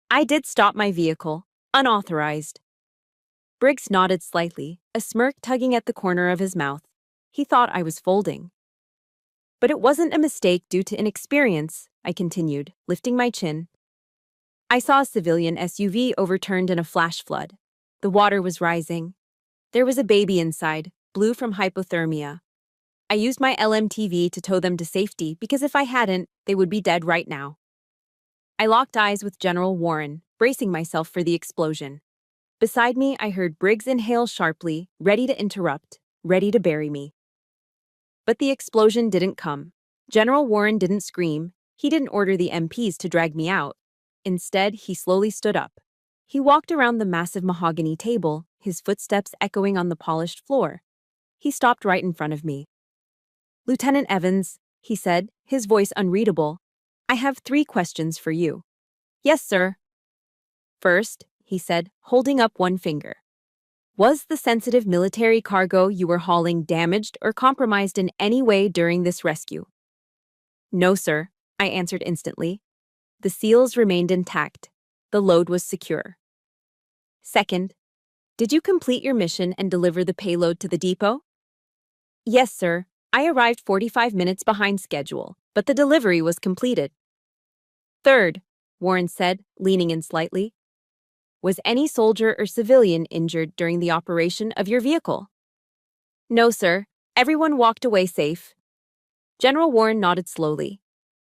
A: "I did stop my vehicle, unauthorized." Briggs nodded slightly, a smirk tugging at the corner of his mouth. He thought I was folding. "But it wasn't a mistake due to inexperience," I continued, lifting my chin. "I saw a civilian SUV overturned in a flash flood. The water was rising. There was a baby inside, blue from hypothermia. I used my LMTV to tow them to safety because if I hadn't, they would be dead right now." I locked eyes with General Warren, bracing myself for the explosion. Beside me, I heard Briggs inhale sharply, ready to interrupt, ready to bury me. But the explosion didn't come. General Warren didn't scream. He didn't order the MPs to drag me out. Instead, he slowly stood up. He walked around the massive mahogany table, his footsteps echoing on the polished floor. He stopped right in front of me. "Lieutenant Evans," he said, his voice unreadable, "I have 3 questions for you." "Yes, sir." "First," he said, holding up one finger. "Was the sensitive military cargo you were hauling damaged or compromised in any way during this rescue?" "No, sir," I answered instantly. The seals remained intact. The load was secure. "Second, did you complete your mission and deliver the payload to the depot?" "Yes, sir. I arrived 45 minutes behind schedule, but the delivery was completed." "Third," Warren said, leaning in slightly, "was any soldier or civilian injured during the operation of your vehicle?" "No, sir. Everyone walked away safe." General Warren nodded slowly.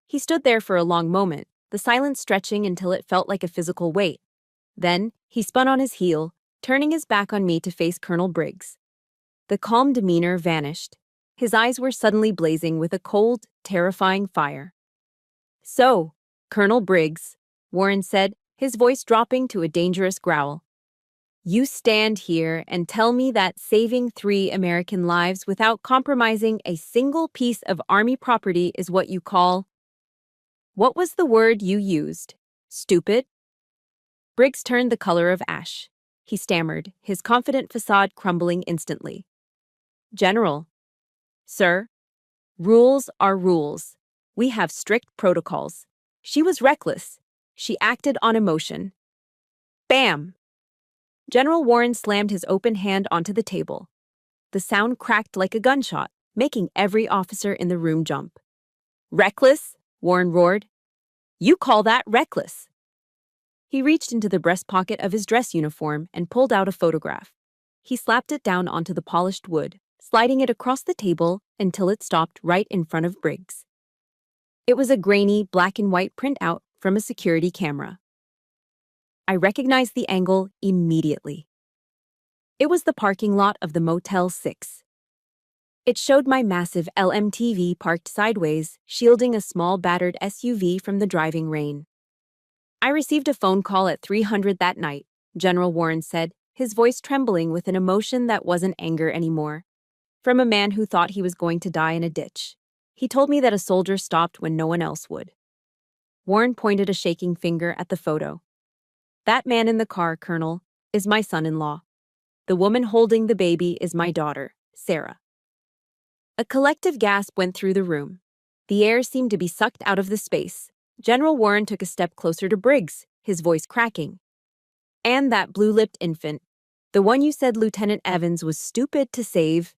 A: He stood there for a long moment, the silence stretching until it felt like a physical weight. Then, he spun on his heel, turning his back on me to face Colonel Briggs. The calm demeanor vanished. His eyes were suddenly blazing with a cold, terrifying fire. "So," Colonel Briggs, Warren said, his voice dropping to a dangerous growl. You stand here and tell me that saving 3 American lives without compromising a single piece of Army property is what you call— What was the word you used? Stupid? Briggs turned the color of ash. He stammered, his confident facade crumbling instantly. General. Sir. Rules are rules. We have strict protocols. She was reckless. She acted on emotion. Bam! General Warren slammed his open hand onto the table. The sound cracked like a gunshot, making every officer in the room jump. Reckless? Warren roared. You call that reckless? He reached into the breast pocket of his dress uniform and pulled out a photograph. He slapped it down onto the polished wood, sliding it across the table until it stopped right in front of Briggs. It was a grainy, black-and-white printout from a security camera. I recognized the angle immediately. It was the parking lot of the Motel 6. It showed my massive LMTV parked sideways, shielding a small battered SUV from the driving rain. I received a phone call at 300 that night, General Warren said, his voice trembling with an emotion that wasn't anger anymore. From a man who thought he was going to die in a ditch. He told me that a soldier stopped when no one else would. Warren pointed a shaking finger at the photo. That man in the car, Colonel, is my son-in-law. The woman holding the baby is my daughter, Sarah. A collective gasp went through the room. The air seemed to be sucked out of the space. General Warren took a step closer to Briggs, his voice cracking. And that blue-lipped infant, the one you said Lieutenant Evans was stupid to save,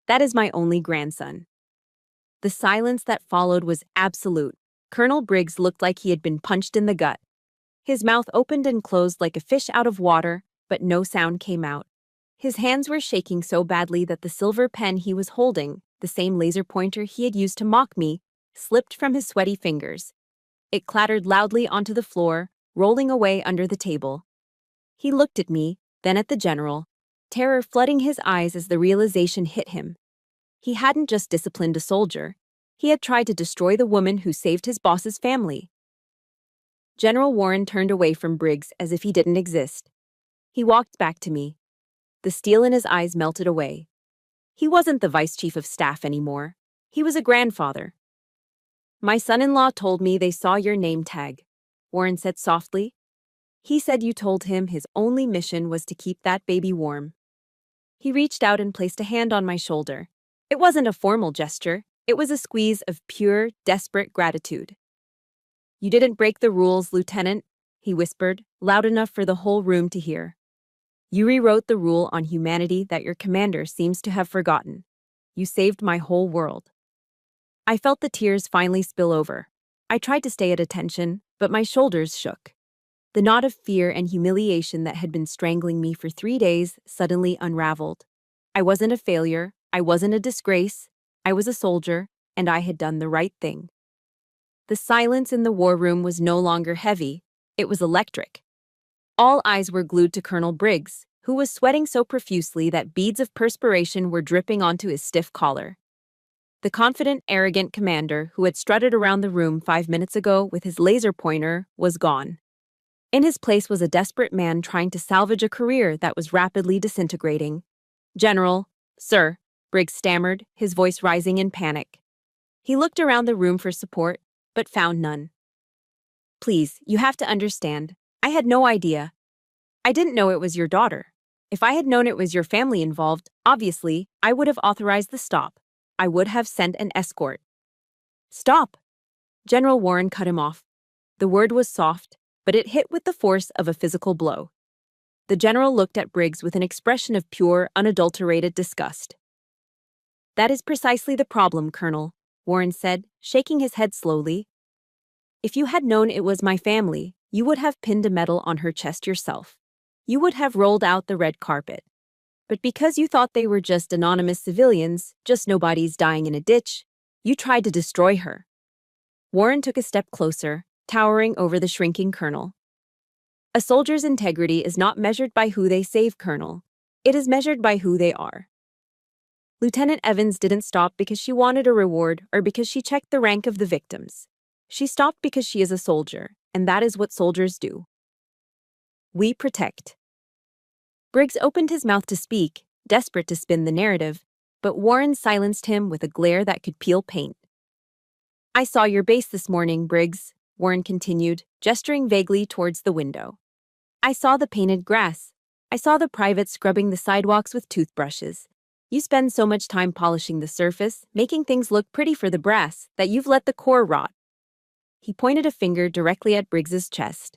A: that is my only grandson. The silence that followed was absolute. Colonel Briggs looked like he had been punched in the gut. His mouth opened and closed like a fish out of water, but no sound came out. His hands were shaking so badly that the silver pen he was holding, the same laser pointer he had used to mock me, slipped from his sweaty fingers. It clattered loudly onto the floor, rolling away under the table. He looked at me, then at the general, terror flooding his eyes as the realization hit him. He hadn't just disciplined a soldier. He had tried to destroy the woman who saved his boss's family. General Warren turned away from Briggs as if he didn't exist. He walked back to me. The steel in his eyes melted away. He wasn't the vice chief of staff anymore. He was a grandfather. My son-in-law told me they saw your name tag, Warren said softly. He said you told him his only mission was to keep that baby warm. He reached out and placed a hand on my shoulder. It wasn't a formal gesture. It was a squeeze of pure, desperate gratitude. You didn't break the rules, Lieutenant, he whispered, loud enough for the whole room to hear. You rewrote the rule on humanity that your commander seems to have forgotten. You saved my whole world. I felt the tears finally spill over. I tried to stay at attention, but my shoulders shook. The knot of fear and humiliation that had been strangling me for 3 days suddenly unraveled. I wasn't a failure. I wasn't a disgrace. I was a soldier, and I had done the right thing. The silence in the war room was no longer heavy. It was electric. All eyes were glued to Colonel Briggs, who was sweating so profusely that beads of perspiration were dripping onto his stiff collar. The confident, arrogant commander who had strutted around the room 5 minutes ago with his laser pointer was gone. In his place was a desperate man trying to salvage a career that was rapidly disintegrating. General, sir, Briggs stammered, his voice rising in panic. He looked around the room for support, but found none. Please, you have to understand. I had no idea. I didn't know it was your daughter. If I had known it was your family involved, obviously, I would have authorized the stop. I would have sent an escort. Stop! General Warren cut him off. The word was soft, but it hit with the force of a physical blow. The general looked at Briggs with an expression of pure, unadulterated disgust. That is precisely the problem, Colonel, Warren said, shaking his head slowly. If you had known it was my family, you would have pinned a medal on her chest yourself. You would have rolled out the red carpet. But because you thought they were just anonymous civilians, just nobodies dying in a ditch, you tried to destroy her. Warren took a step closer, towering over the shrinking colonel. A soldier's integrity is not measured by who they save, Colonel. It is measured by who they are. Lieutenant Evans didn't stop because she wanted a reward or because she checked the rank of the victims. She stopped because she is a soldier, and that is what soldiers do. We protect. Briggs opened his mouth to speak, desperate to spin the narrative, but Warren silenced him with a glare that could peel paint. I saw your base this morning, Briggs, Warren continued, gesturing vaguely towards the window. I saw the painted grass. I saw the privates scrubbing the sidewalks with toothbrushes. You spend so much time polishing the surface, making things look pretty for the brass, that you've let the core rot. He pointed a finger directly at Briggs's chest.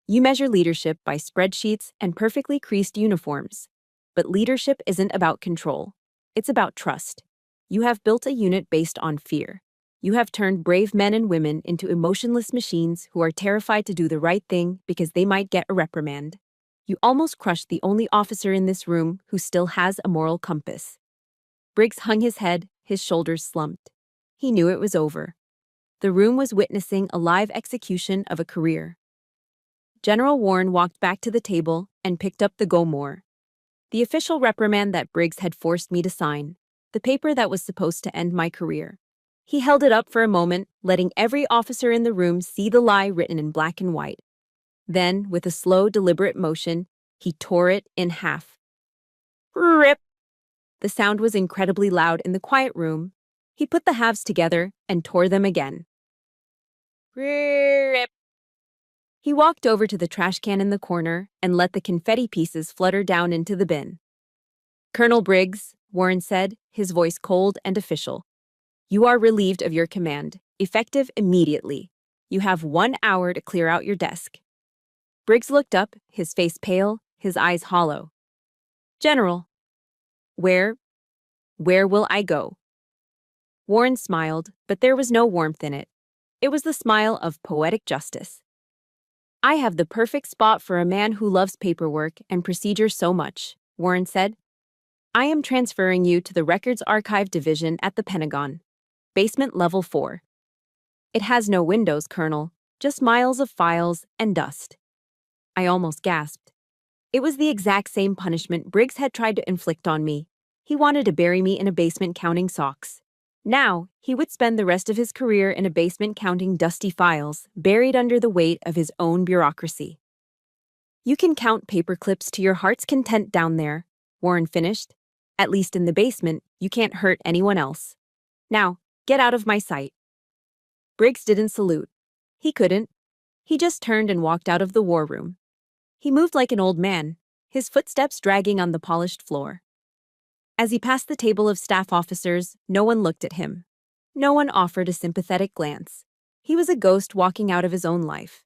A: You measure leadership by spreadsheets and perfectly creased uniforms. But leadership isn't about control. It's about trust. You have built a unit based on fear. You have turned brave men and women into emotionless machines who are terrified to do the right thing because they might get a reprimand. You almost crushed the only officer in this room who still has a moral compass. Briggs hung his head, his shoulders slumped. He knew it was over. The room was witnessing a live execution of a career. General Warren walked back to the table and picked up the Go-More, the official reprimand that Briggs had forced me to sign, the paper that was supposed to end my career. He held it up for a moment, letting every officer in the room see the lie written in black and white. Then, with a slow, deliberate motion, he tore it in half. Rip! The sound was incredibly loud in the quiet room. He put the halves together and tore them again. Rip! He walked over to the trash can in the corner and let the confetti pieces flutter down into the bin. Colonel Briggs, Warren said, his voice cold and official. You are relieved of your command, effective immediately. You have 1 hour to clear out your desk. Briggs looked up, his face pale, his eyes hollow. General, where will I go? Warren smiled, but there was no warmth in it. It was the smile of poetic justice. I have the perfect spot for a man who loves paperwork and procedure so much, Warren said. I am transferring you to the Records Archive Division at the Pentagon. Basement Level 4. It has no windows, Colonel, just miles of files and dust. I almost gasped. It was the exact same punishment Briggs had tried to inflict on me. He wanted to bury me in a basement counting socks. Now, he would spend the rest of his career in a basement counting dusty files, buried under the weight of his own bureaucracy. You can count paper clips to your heart's content down there, Warren finished. At least in the basement, you can't hurt anyone else. Now, get out of my sight. Briggs didn't salute. He couldn't. He just turned and walked out of the war room. He moved like an old man, his footsteps dragging on the polished floor. As he passed the table of staff officers, no one looked at him. No one offered a sympathetic glance. He was a ghost walking out of his own life.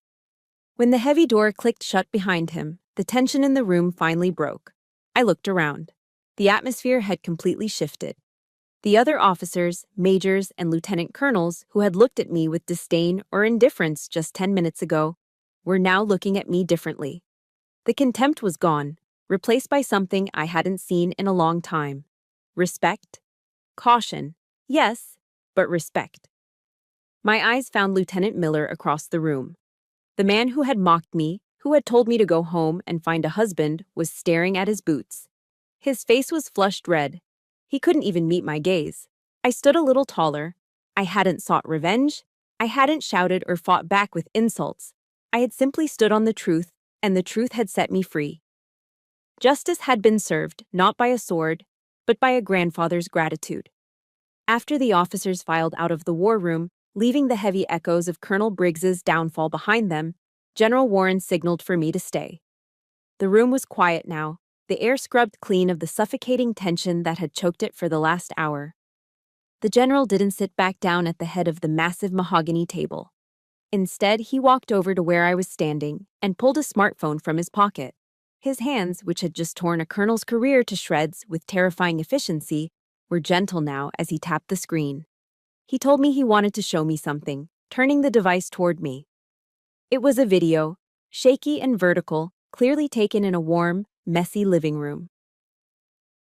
A: When the heavy door clicked shut behind him, the tension in the room finally broke. I looked around. The atmosphere had completely shifted. The other officers, majors, and lieutenant colonels who had looked at me with disdain or indifference just 10 minutes ago were now looking at me differently. The contempt was gone, replaced by something I hadn't seen in a long time. Respect. Caution. Yes, but respect. My eyes found Lieutenant Miller across the room. The man who had mocked me, who had told me to go home and find a husband, was staring at his boots. His face was flushed red. He couldn't even meet my gaze. I stood a little taller. I hadn't sought revenge. I hadn't shouted or fought back with insults. I had simply stood on the truth, and the truth had set me free. Justice had been served, not by a sword, but by a grandfather's gratitude. After the officers filed out of the war room, leaving the heavy echoes of Colonel Briggs's downfall behind them, General Warren signaled for me to stay. The room was quiet now, the air scrubbed clean of the suffocating tension that had choked it for the last hour. The general didn't sit back down at the head of the massive mahogany table. Instead, he walked over to where I was standing and pulled a smartphone from his pocket. His hands, which had just torn a colonel's career to shreds with terrifying efficiency, were gentle now as he tapped the screen. He told me he wanted to show me something, turning the device toward me. It was a video, shaky and vertical, clearly taken in a warm, messy living room.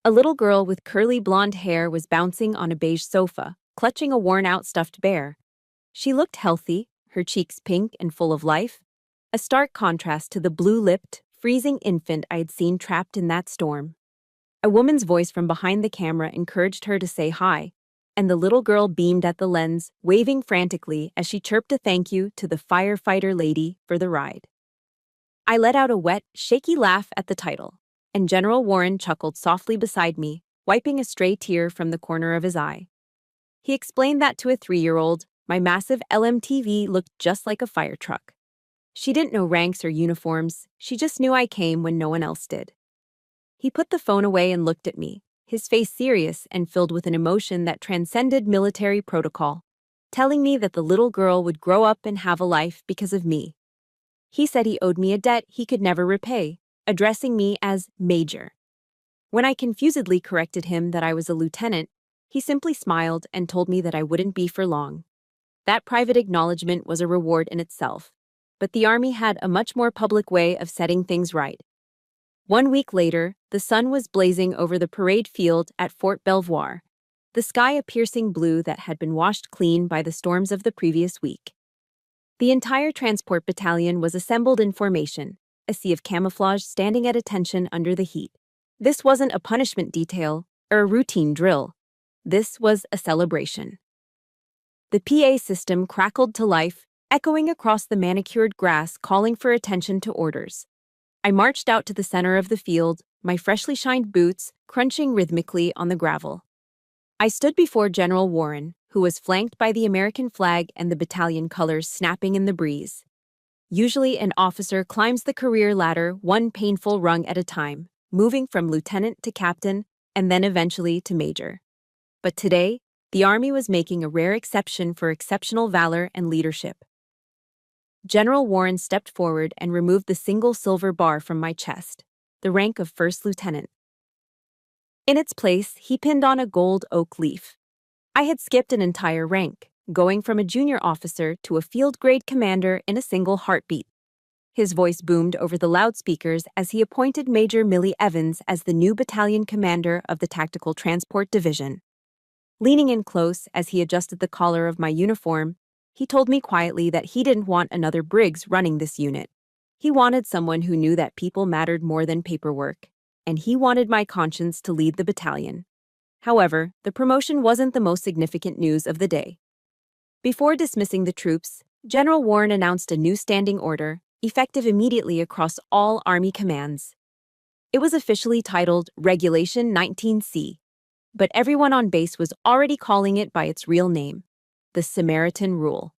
A: A little girl with curly blonde hair was bouncing on a beige sofa, clutching a worn-out stuffed bear. She looked healthy, her cheeks pink and full of life, a stark contrast to the blue-lipped, freezing infant I had seen trapped in that storm. A woman's voice from behind the camera encouraged her to say hi, and the little girl beamed at the lens, waving frantically as she chirped a thank you to the firefighter lady for the ride. I let out a wet, shaky laugh at the title, and General Warren chuckled softly beside me, wiping a stray tear from the corner of his eye. He explained that to a 3-year-old, my massive LMTV looked just like a fire truck. She didn't know ranks or uniforms, she just knew I came when no one else did. He put the phone away and looked at me, his face serious and filled with an emotion that transcended military protocol, telling me that the little girl would grow up and have a life because of me. He said he owed me a debt he could never repay, addressing me as Major. When I confusedly corrected him that I was a lieutenant, he simply smiled and told me that I wouldn't be for long. That private acknowledgement was a reward in itself, but the Army had a much more public way of setting things right. 1 week later, the sun was blazing over the parade field at Fort Belvoir, the sky a piercing blue that had been washed clean by the storms of the previous week. The entire transport battalion was assembled in formation, a sea of camouflage standing at attention under the heat. This wasn't a punishment detail or a routine drill. This was a celebration. The PA system crackled to life, echoing across the manicured grass, calling for attention to orders. I marched out to the center of the field, my freshly shined boots crunching rhythmically on the gravel. I stood before General Warren, who was flanked by the American flag and the battalion colors snapping in the breeze. Usually, an officer climbs the career ladder one painful rung at a time, moving from lieutenant to captain and then eventually to major. But today, the Army was making a rare exception for exceptional valor and leadership. General Warren stepped forward and removed the single silver bar from my chest, the rank of first lieutenant. In its place, he pinned on a gold oak leaf. I had skipped an entire rank, going from a junior officer to a field-grade commander in a single heartbeat. His voice boomed over the loudspeakers as he appointed Major Millie Evans as the new battalion commander of the Tactical Transport Division. Leaning in close as he adjusted the collar of my uniform, he told me quietly that he didn't want another Briggs running this unit. He wanted someone who knew that people mattered more than paperwork, and he wanted my conscience to lead the battalion. However, the promotion wasn't the most significant news of the day. Before dismissing the troops, General Warren announced a new standing order, effective immediately across all Army commands. It was officially titled Regulation 19C, but everyone on base was already calling it by its real name, the Samaritan Rule.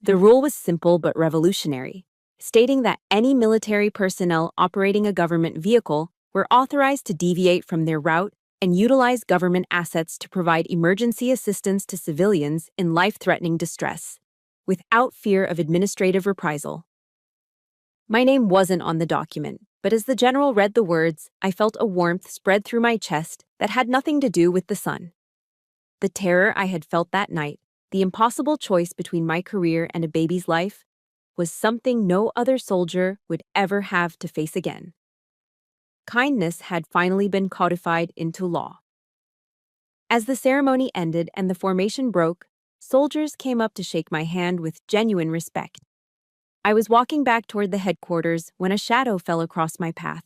A: The rule was simple but revolutionary, stating that any military personnel operating a government vehicle were authorized to deviate from their route and utilize government assets to provide emergency assistance to civilians in life-threatening distress, without fear of administrative reprisal. My name wasn't on the document, but as the general read the words, I felt a warmth spread through my chest that had nothing to do with the sun. The terror I had felt that night, the impossible choice between my career and a baby's life, was something no other soldier would ever have to face again. Kindness had finally been codified into law. As the ceremony ended and the formation broke, soldiers came up to shake my hand with genuine respect. I was walking back toward the headquarters when a shadow fell across my path.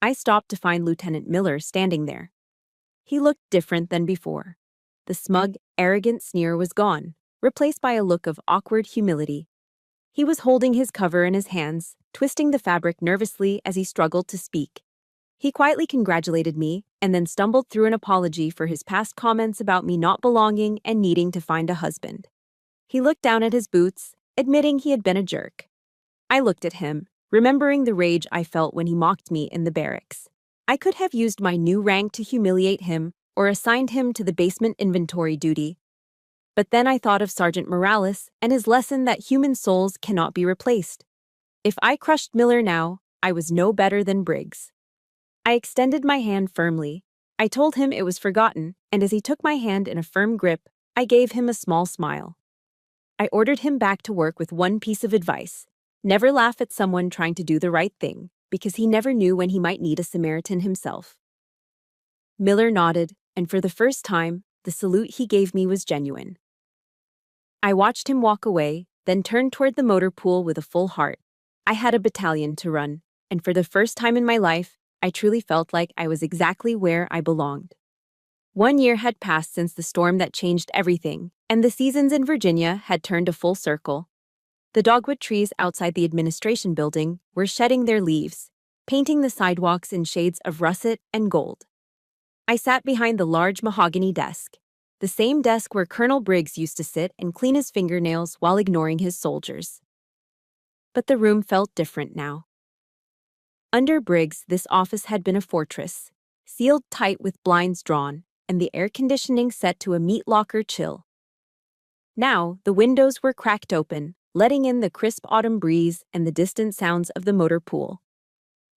A: I stopped to find Lieutenant Miller standing there. He looked different than before. The smug, arrogant sneer was gone, replaced by a look of awkward humility. He was holding his cover in his hands, twisting the fabric nervously as he struggled to speak. He quietly congratulated me and then stumbled through an apology for his past comments about me not belonging and needing to find a husband. He looked down at his boots, admitting he had been a jerk. I looked at him, remembering the rage I felt when he mocked me in the barracks. I could have used my new rank to humiliate him or assigned him to the basement inventory duty. But then I thought of Sergeant Morales and his lesson that human souls cannot be replaced. If I crushed Miller now, I was no better than Briggs. I extended my hand firmly. I told him it was forgotten, and as he took my hand in a firm grip, I gave him a small smile. I ordered him back to work with one piece of advice: never laugh at someone trying to do the right thing, because he never knew when he might need a Samaritan himself. Miller nodded, and for the first time, the salute he gave me was genuine. I watched him walk away, then turned toward the motor pool with a full heart. I had a battalion to run, and for the first time in my life, I truly felt like I was exactly where I belonged. 1 year had passed since the storm that changed everything, and the seasons in Virginia had turned a full circle. The dogwood trees outside the administration building were shedding their leaves, painting the sidewalks in shades of russet and gold. I sat behind the large mahogany desk, the same desk where Colonel Briggs used to sit and clean his fingernails while ignoring his soldiers. But the room felt different now. Under Briggs, this office had been a fortress, sealed tight with blinds drawn, and the air conditioning set to a meat locker chill. Now, the windows were cracked open, letting in the crisp autumn breeze and the distant sounds of the motor pool.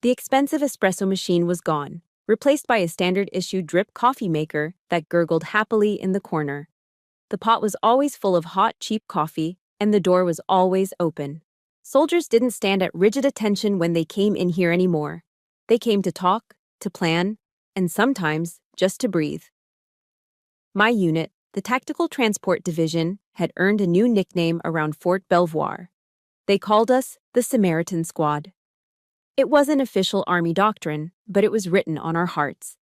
A: The expensive espresso machine was gone, replaced by a standard-issue drip coffee maker that gurgled happily in the corner. The pot was always full of hot, cheap coffee, and the door was always open. Soldiers didn't stand at rigid attention when they came in here anymore. They came to talk, to plan, and sometimes just to breathe. My unit, the Tactical Transport Division, had earned a new nickname around Fort Belvoir. They called us the Samaritan Squad. It wasn't official Army doctrine, but it was written on our hearts.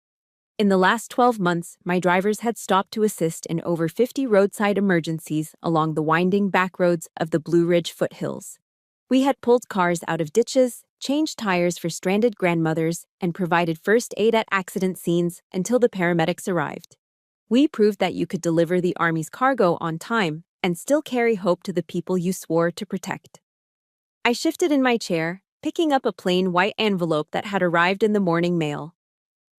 A: In the last 12 months, my drivers had stopped to assist in over 50 roadside emergencies along the winding back roads of the Blue Ridge foothills. We had pulled cars out of ditches, changed tires for stranded grandmothers, and provided first aid at accident scenes until the paramedics arrived. We proved that you could deliver the Army's cargo on time and still carry hope to the people you swore to protect. I shifted in my chair, picking up a plain white envelope that had arrived in the morning mail.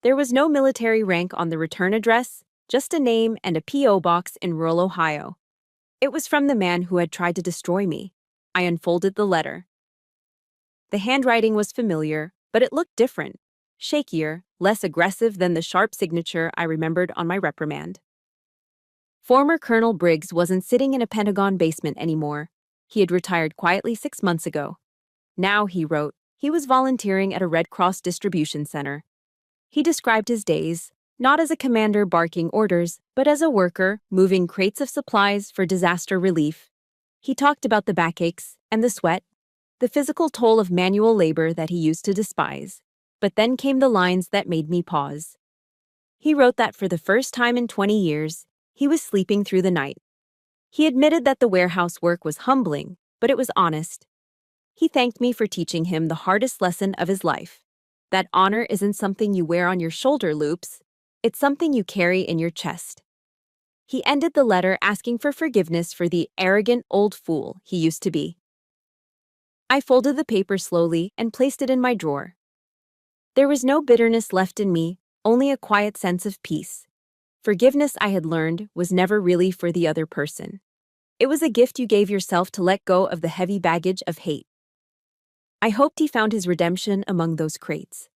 A: There was no military rank on the return address, just a name and a P.O. box in rural Ohio. It was from the man who had tried to destroy me. I unfolded the letter. The handwriting was familiar, but it looked different, shakier, less aggressive than the sharp signature I remembered on my reprimand. Former Colonel Briggs wasn't sitting in a Pentagon basement anymore. He had retired quietly 6 months ago. Now, he wrote, he was volunteering at a Red Cross distribution center. He described his days, not as a commander barking orders, but as a worker moving crates of supplies for disaster relief. He talked about the backaches and the sweat, the physical toll of manual labor that he used to despise. But then came the lines that made me pause. He wrote that for the first time in 20 years, he was sleeping through the night. He admitted that the warehouse work was humbling, but it was honest. He thanked me for teaching him the hardest lesson of his life. That honor isn't something you wear on your shoulder loops, it's something you carry in your chest. He ended the letter asking for forgiveness for the arrogant old fool he used to be. I folded the paper slowly and placed it in my drawer. There was no bitterness left in me, only a quiet sense of peace. Forgiveness, I had learned, was never really for the other person. It was a gift you gave yourself to let go of the heavy baggage of hate. I hoped he found his redemption among those crates.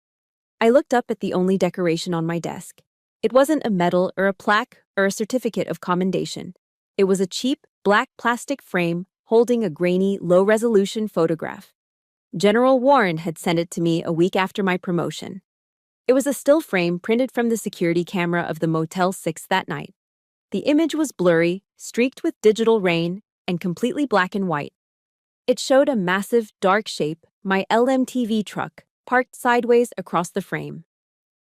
A: I looked up at the only decoration on my desk. It wasn't a medal or a plaque or a certificate of commendation. It was a cheap, black plastic frame holding a grainy, low-resolution photograph. General Warren had sent it to me a week after my promotion. It was a still frame printed from the security camera of the Motel 6 that night. The image was blurry, streaked with digital rain, and completely black and white. It showed a massive, dark shape, my LMTV truck, parked sideways across the frame.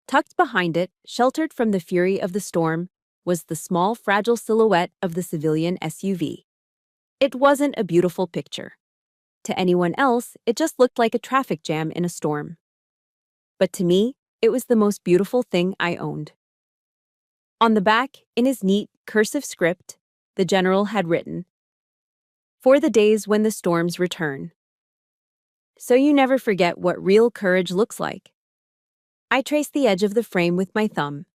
A: Tucked behind it, sheltered from the fury of the storm, was the small, fragile silhouette of the civilian SUV. It wasn't a beautiful picture. To anyone else, it just looked like a traffic jam in a storm. But to me, it was the most beautiful thing I owned. On the back, in his neat, cursive script, the general had written, "For the days when the storms return." So you never forget what real courage looks like. I traced the edge of the frame with my thumb.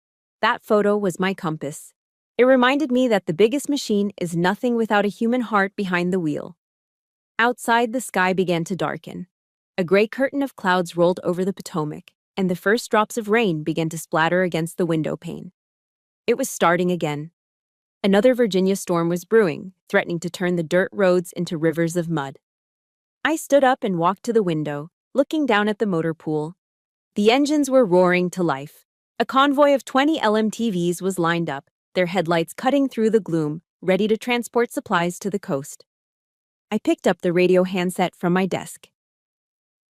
A: That photo was my compass. It reminded me that the biggest machine is nothing without a human heart behind the wheel. Outside, the sky began to darken. A gray curtain of clouds rolled over the Potomac, and the first drops of rain began to splatter against the window pane. It was starting again. Another Virginia storm was brewing, threatening to turn the dirt roads into rivers of mud. I stood up and walked to the window, looking down at the motor pool. The engines were roaring to life. A convoy of 20 LMTVs was lined up, their headlights cutting through the gloom, ready to transport supplies to the coast. I picked up the radio handset from my desk.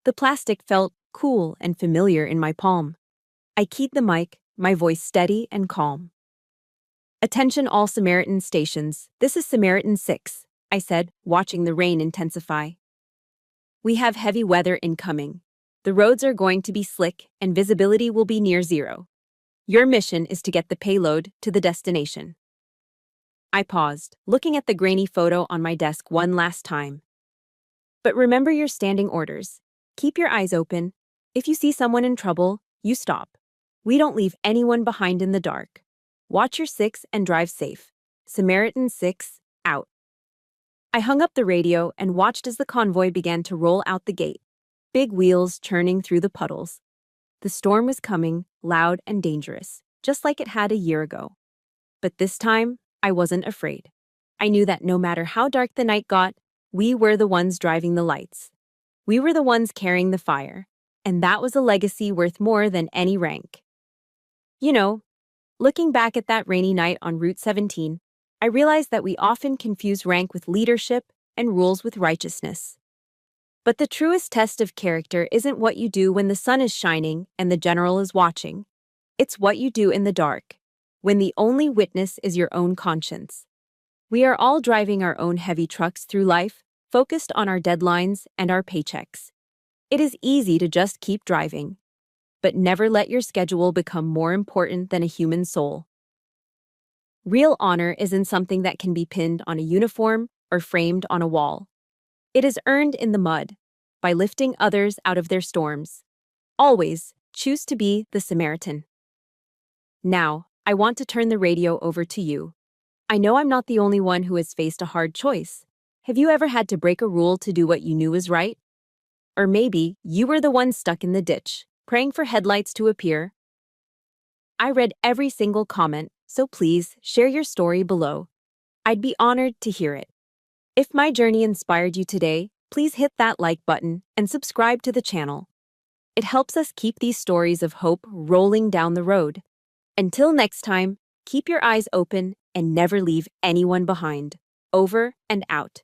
A: The plastic felt cool and familiar in my palm. I keyed the mic, my voice steady and calm. Attention all Samaritan stations. This is Samaritan 6, I said, watching the rain intensify. We have heavy weather incoming. The roads are going to be slick and visibility will be near zero. Your mission is to get the payload to the destination. I paused, looking at the grainy photo on my desk one last time. But remember your standing orders. Keep your eyes open. If you see someone in trouble, you stop. We don't leave anyone behind in the dark. Watch your 6 and drive safe. Samaritan 6, out. I hung up the radio and watched as the convoy began to roll out the gate, big wheels churning through the puddles. The storm was coming, loud and dangerous, just like it had a year ago. But this time, I wasn't afraid. I knew that no matter how dark the night got, we were the ones driving the lights. We were the ones carrying the fire, and that was a legacy worth more than any rank. You know, looking back at that rainy night on Route 17, I realized that we often confuse rank with leadership and rules with righteousness. But the truest test of character isn't what you do when the sun is shining and the general is watching. It's what you do in the dark, when the only witness is your own conscience. We are all driving our own heavy trucks through life, focused on our deadlines and our paychecks. It is easy to just keep driving, but never let your schedule become more important than a human soul. Real honor isn't something that can be pinned on a uniform or framed on a wall. It is earned in the mud, by lifting others out of their storms. Always choose to be the Samaritan. Now, I want to turn the radio over to you. I know I'm not the only one who has faced a hard choice. Have you ever had to break a rule to do what you knew was right? Or maybe you were the one stuck in the ditch, praying for headlights to appear. I read every single comment, so please share your story below. I'd be honored to hear it. If my journey inspired you today, please hit that like button and subscribe to the channel. It helps us keep these stories of hope rolling down the road. Until next time, keep your eyes open and never leave anyone behind. Over and out.